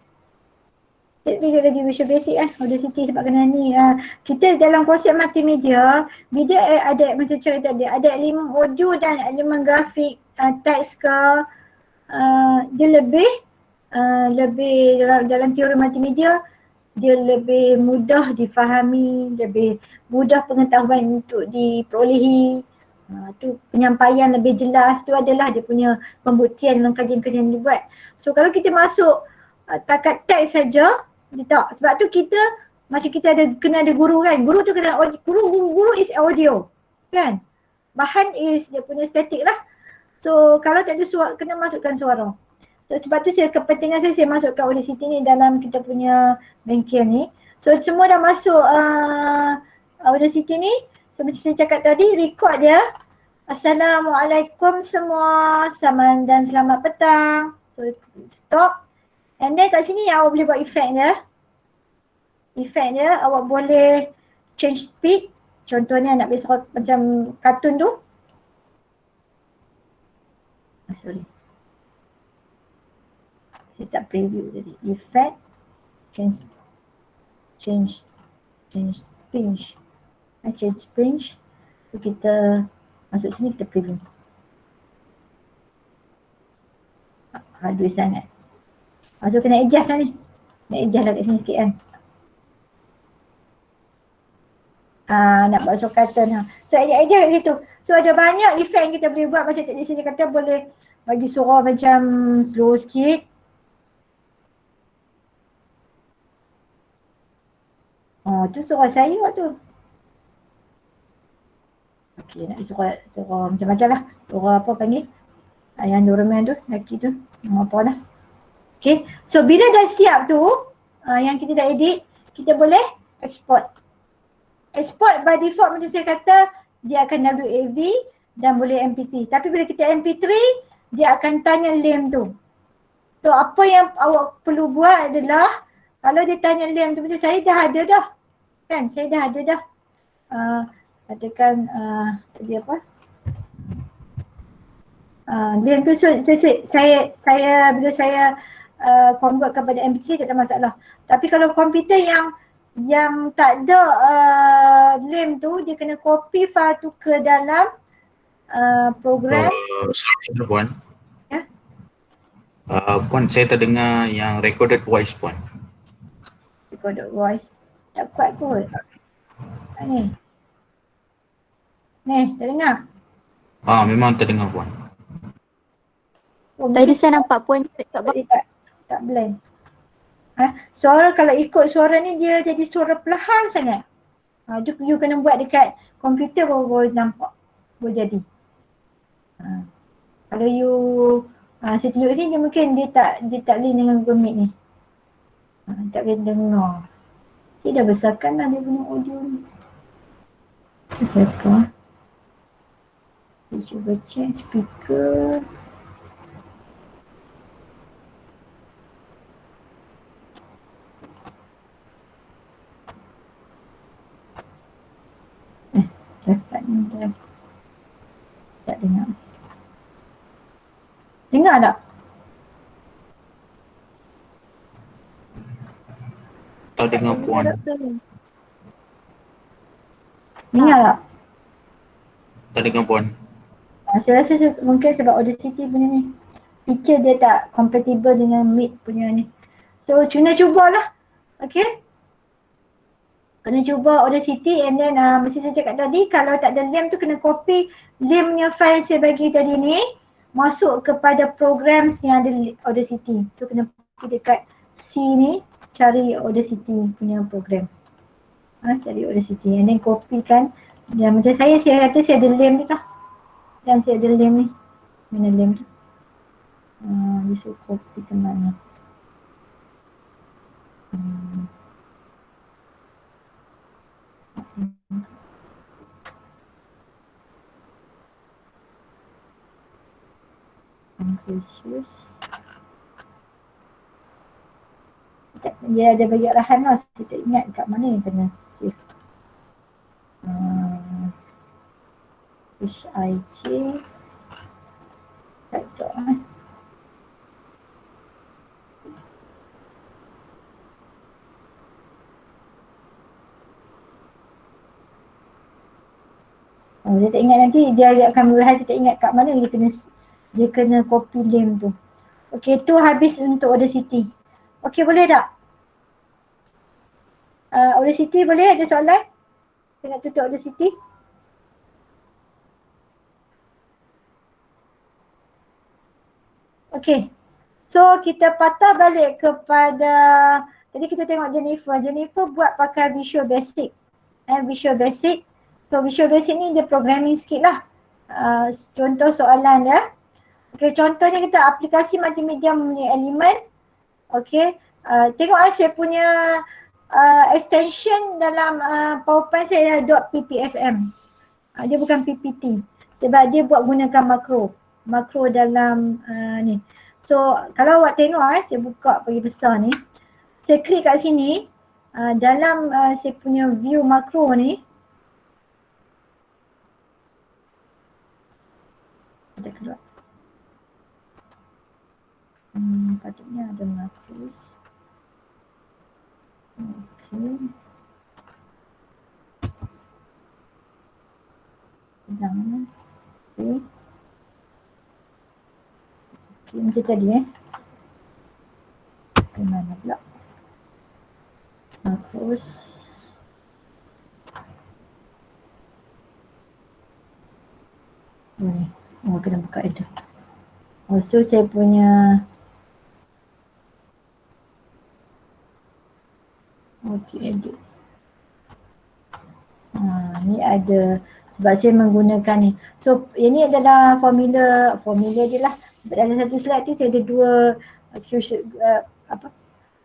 Kita tunjuk lagi Visual Basic Audacity sebab kena ni. Kita dalam konsep multimedia, video ada masa cerita tadi, ada elemen audio dan elemen grafik, teks ke, dia lebih dalam teori multimedia, dia lebih mudah difahami, lebih mudah pengetahuan untuk diperolehi. Tu penyampaian lebih jelas, tu adalah dia punya pembuktian dalam kajian-kajian yang dibuat. So kalau kita masuk takat teks saja, dia tak. Sebab tu kita macam kita kena ada guru kan. Guru tu kena guru is audio kan. Bahan is dia punya statik lah. So kalau tak ada suara, kena masukkan suara. So, sebab tu kepentingan saya masukkan Audacity ni dalam kita punya bengkel ni. So semua dah masuk Audacity ni. So macam saya cakap tadi, record dia. Assalamualaikum semua, selamat petang. So stop. And then kat sini awak boleh buat efek dia. Efek dia awak boleh change speed. Contohnya nak besok macam kartun tu. Sorry. Saya tak preview tadi. Effect, change pinch. So kita masuk sini, kita preview. Aduh sangat. So kena adjust lah ni. Kena adjust lah kat sini sikit kan. Nak buat so kartun. So adjust kat situ. So ada banyak efek yang kita boleh buat. Macam tadi saya kata boleh bagi suara macam slow sikit. Tu suara saya tu. Okey, nak suara macam-macam lah. Suara apa panggil? Yang Doraemon tu, lelaki tu. Apa lah. Okay, so bila dah siap tu, yang kita dah edit, kita boleh export. Export by default macam saya kata, dia akan WAV dan boleh MP3. Tapi bila kita MP3, dia akan tanya lem tu. So apa yang awak perlu buat adalah, kalau dia tanya lem tu, macam saya dah ada dah. Kan, saya dah ada dah. Katakan, tadi apa? Lem tu, so, saya bila saya convert kepada MP3 tak ada masalah. Tapi kalau komputer yang tak ada lem tu, dia kena copy file tu ke dalam program. Puan. Ya? Puan, saya terdengar yang recorded voice Puan. Recorded voice. Tak kuat kot. Ni. Tak dengar? Memang terdengar Puan. Tadi saya nampak Puan tak blend. Suara kalau ikut suara ni dia jadi suara perlahan sangat. You kena buat dekat komputer baru nampak. Baru jadi. Kalau you saya tunjuk sini dia mungkin dia tak link dengan Google Meet ni. Tak boleh dengar. Saya dah besarkan lah dia punya audio ni. Siapa? Saya cuba check speaker. Tak dengar. Dengar tak? Tak dengar Puan. Dengar tak? Tak dengar Puan. Saya rasa mungkin sebab Audacity punya ni feature dia tak compatible dengan Meet punya ni. So cubalah. Okay. Kena cuba Audacity and then macam saya cakap tadi, kalau tak ada lem tu kena copy lem punya file saya bagi tadi ni. masuk kepada programs yang ada di Audacity. So kena pergi dekat C ni, cari Audacity punya program. Cari Audacity and then copy kan. Dan macam saya kata saya ada lem ni lah. Dan saya ada lem ni. Mana lem tu? Dia suruh copy ke mana? Confucius. Dia ada bagi arahan lah, saya tak ingat kat mana yang kena save. HIJ tak tahu saya tak ingat nanti dia akan berhal, saya tak ingat kat mana dia kena copy link tu. Okey, tu habis untuk Audacity. Okey, boleh tak? Audacity boleh? Ada soalan? Saya nak tutup Audacity. Okey. So kita patah balik kepada tadi kita tengok Jennifer. Jennifer buat pakai Visual Basic. Visual Basic. So Visual Basic ni dia programming sikit lah. Contoh soalan dia. Okey, contohnya kita aplikasi multimedia punya elemen. Okey. Tengok saya punya extension dalam PowerPoint saya .ppsm. Dia bukan PPT. Sebab dia buat gunakan makro. Makro dalam ni. So kalau awak tengok saya buka bagi besar ni. Saya klik kat sini dalam saya punya view makro ni. Ada keluar. Patutnya ada makros. Okey. Jangan. Okey. Okay, macam tadi ke mana pula? Makros. Kena buka itu. So saya punya edit. Ni ada sebab saya menggunakan ni. So ini adalah formula je lah. Dalam satu slide tu saya ada dua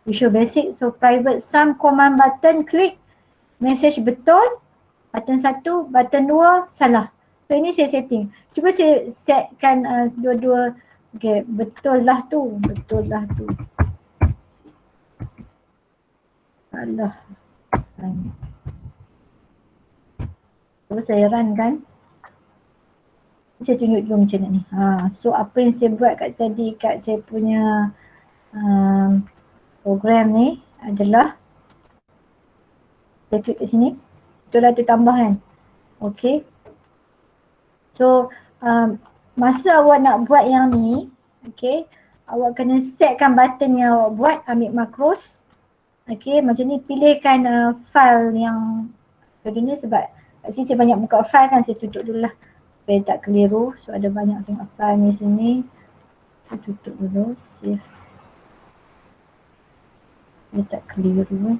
Visual Basic. So private sum command button klik message betul, button 1, button 2 salah. So ini saya setting. Cuba saya setkan dua-dua. Okay, betul lah tu. Salah. So saya run kan. Saya tunjuk dulu macam ni. So apa yang saya buat kat tadi kat saya punya program ni adalah saya klik kat sini. Betul lah tu tambah kan. Okay. So masa awak nak buat yang ni, okay, awak kena setkan button yang awak buat, ambil makros. Okay, macam ni pilihkan file yang kedua sebab kat sini saya banyak buka file kan, saya tutup dulu lah supaya tak keliru. So ada banyak sangat file ni sini. Saya tutup dulu, save. Dia tak keliru.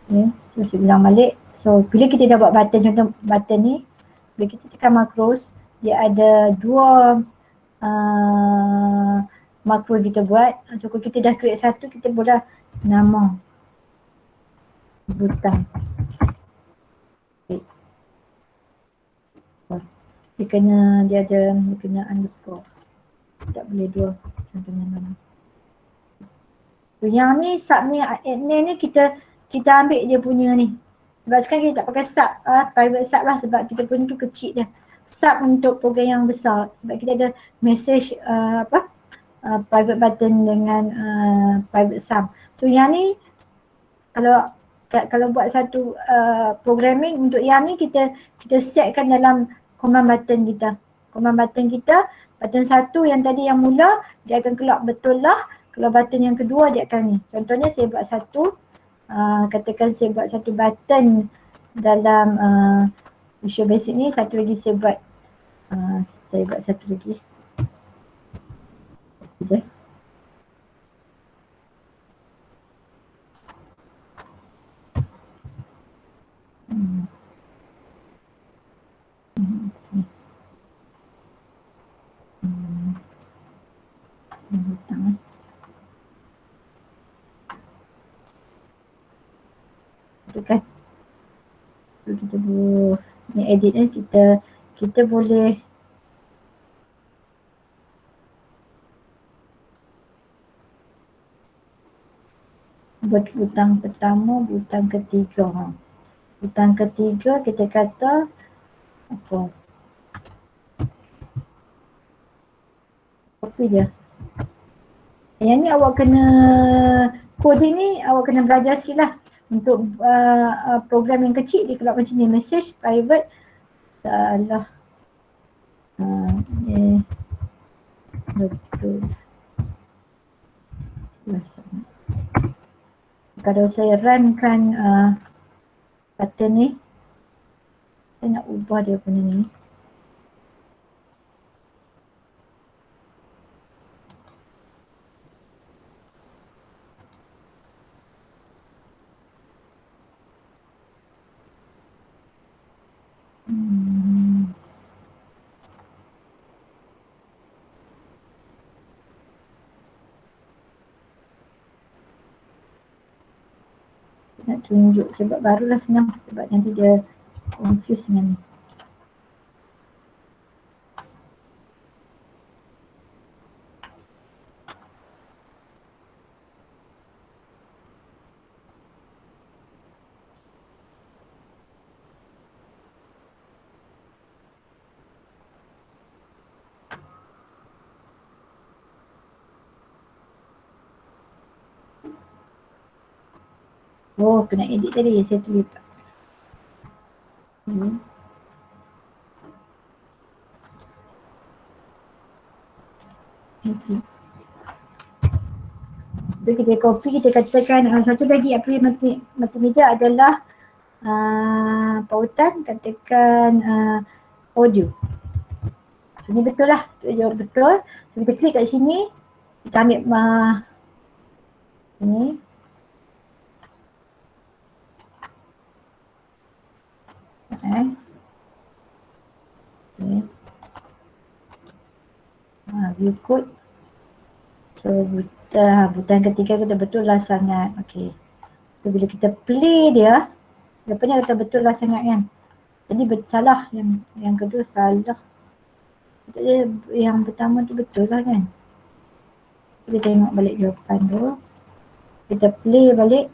Okay, so saya ulang balik. So bila kita dah buat button, contoh button ni, bila kita tekan makros, dia ada dua makro kita buat. So kalau kita dah create satu, kita boleh nama butang. Okay. Dia kena underscore. Tak boleh dua, contohnya nama. So yang ni submit name ni kita ambil dia punya ni. Sebab sekarang kita tak pakai sub, private sub lah sebab kita punya tu kecil dia. Sub untuk program yang besar sebab kita ada message private button dengan private sub. So yang ni kalau buat satu programming untuk yang ni kita setkan dalam command button kita. Command button kita, button 1 yang tadi yang mula dia akan keluar betul lah. Kalau button yang kedua dia akan ni. Contohnya saya buat satu. Katakan saya buat satu button dalam Visual Basic ni satu lagi saya buat. Saya buat satu lagi. Sekejap. Hutang. Itu kan. So, kita boleh ni edit ni kita boleh buat butang pertama, butang ketiga. Butang ketiga kita kata apa? Copy je. Yang ni awak kena coding ni awak kena belajar sikit lah. Untuk program yang kecil dia kelab macam ni, message private salah. Betul. Kalau saya runkan pattern ni, saya nak ubah dia punya ni. Nak tunjuk sebab barulah senang, sebab nanti dia confuse dengan ni. Oh, kena edit tadi, saya terlupa. Edit. So, kita copy, kita katakan satu lagi aplikasi multimedia adalah pautan, katakan audio. So, ni betul lah, betul. So, kita klik kat sini, kita ambil ini. Okay. View code. So butang ketiga kita betul lah sangat. Okay. So bila kita play dia, depannya kata betul lah sangat kan. Jadi salah, yang kedua salah. Jadi yang pertama tu betul lah kan. Kita tengok balik jawapan tu. Kita play balik.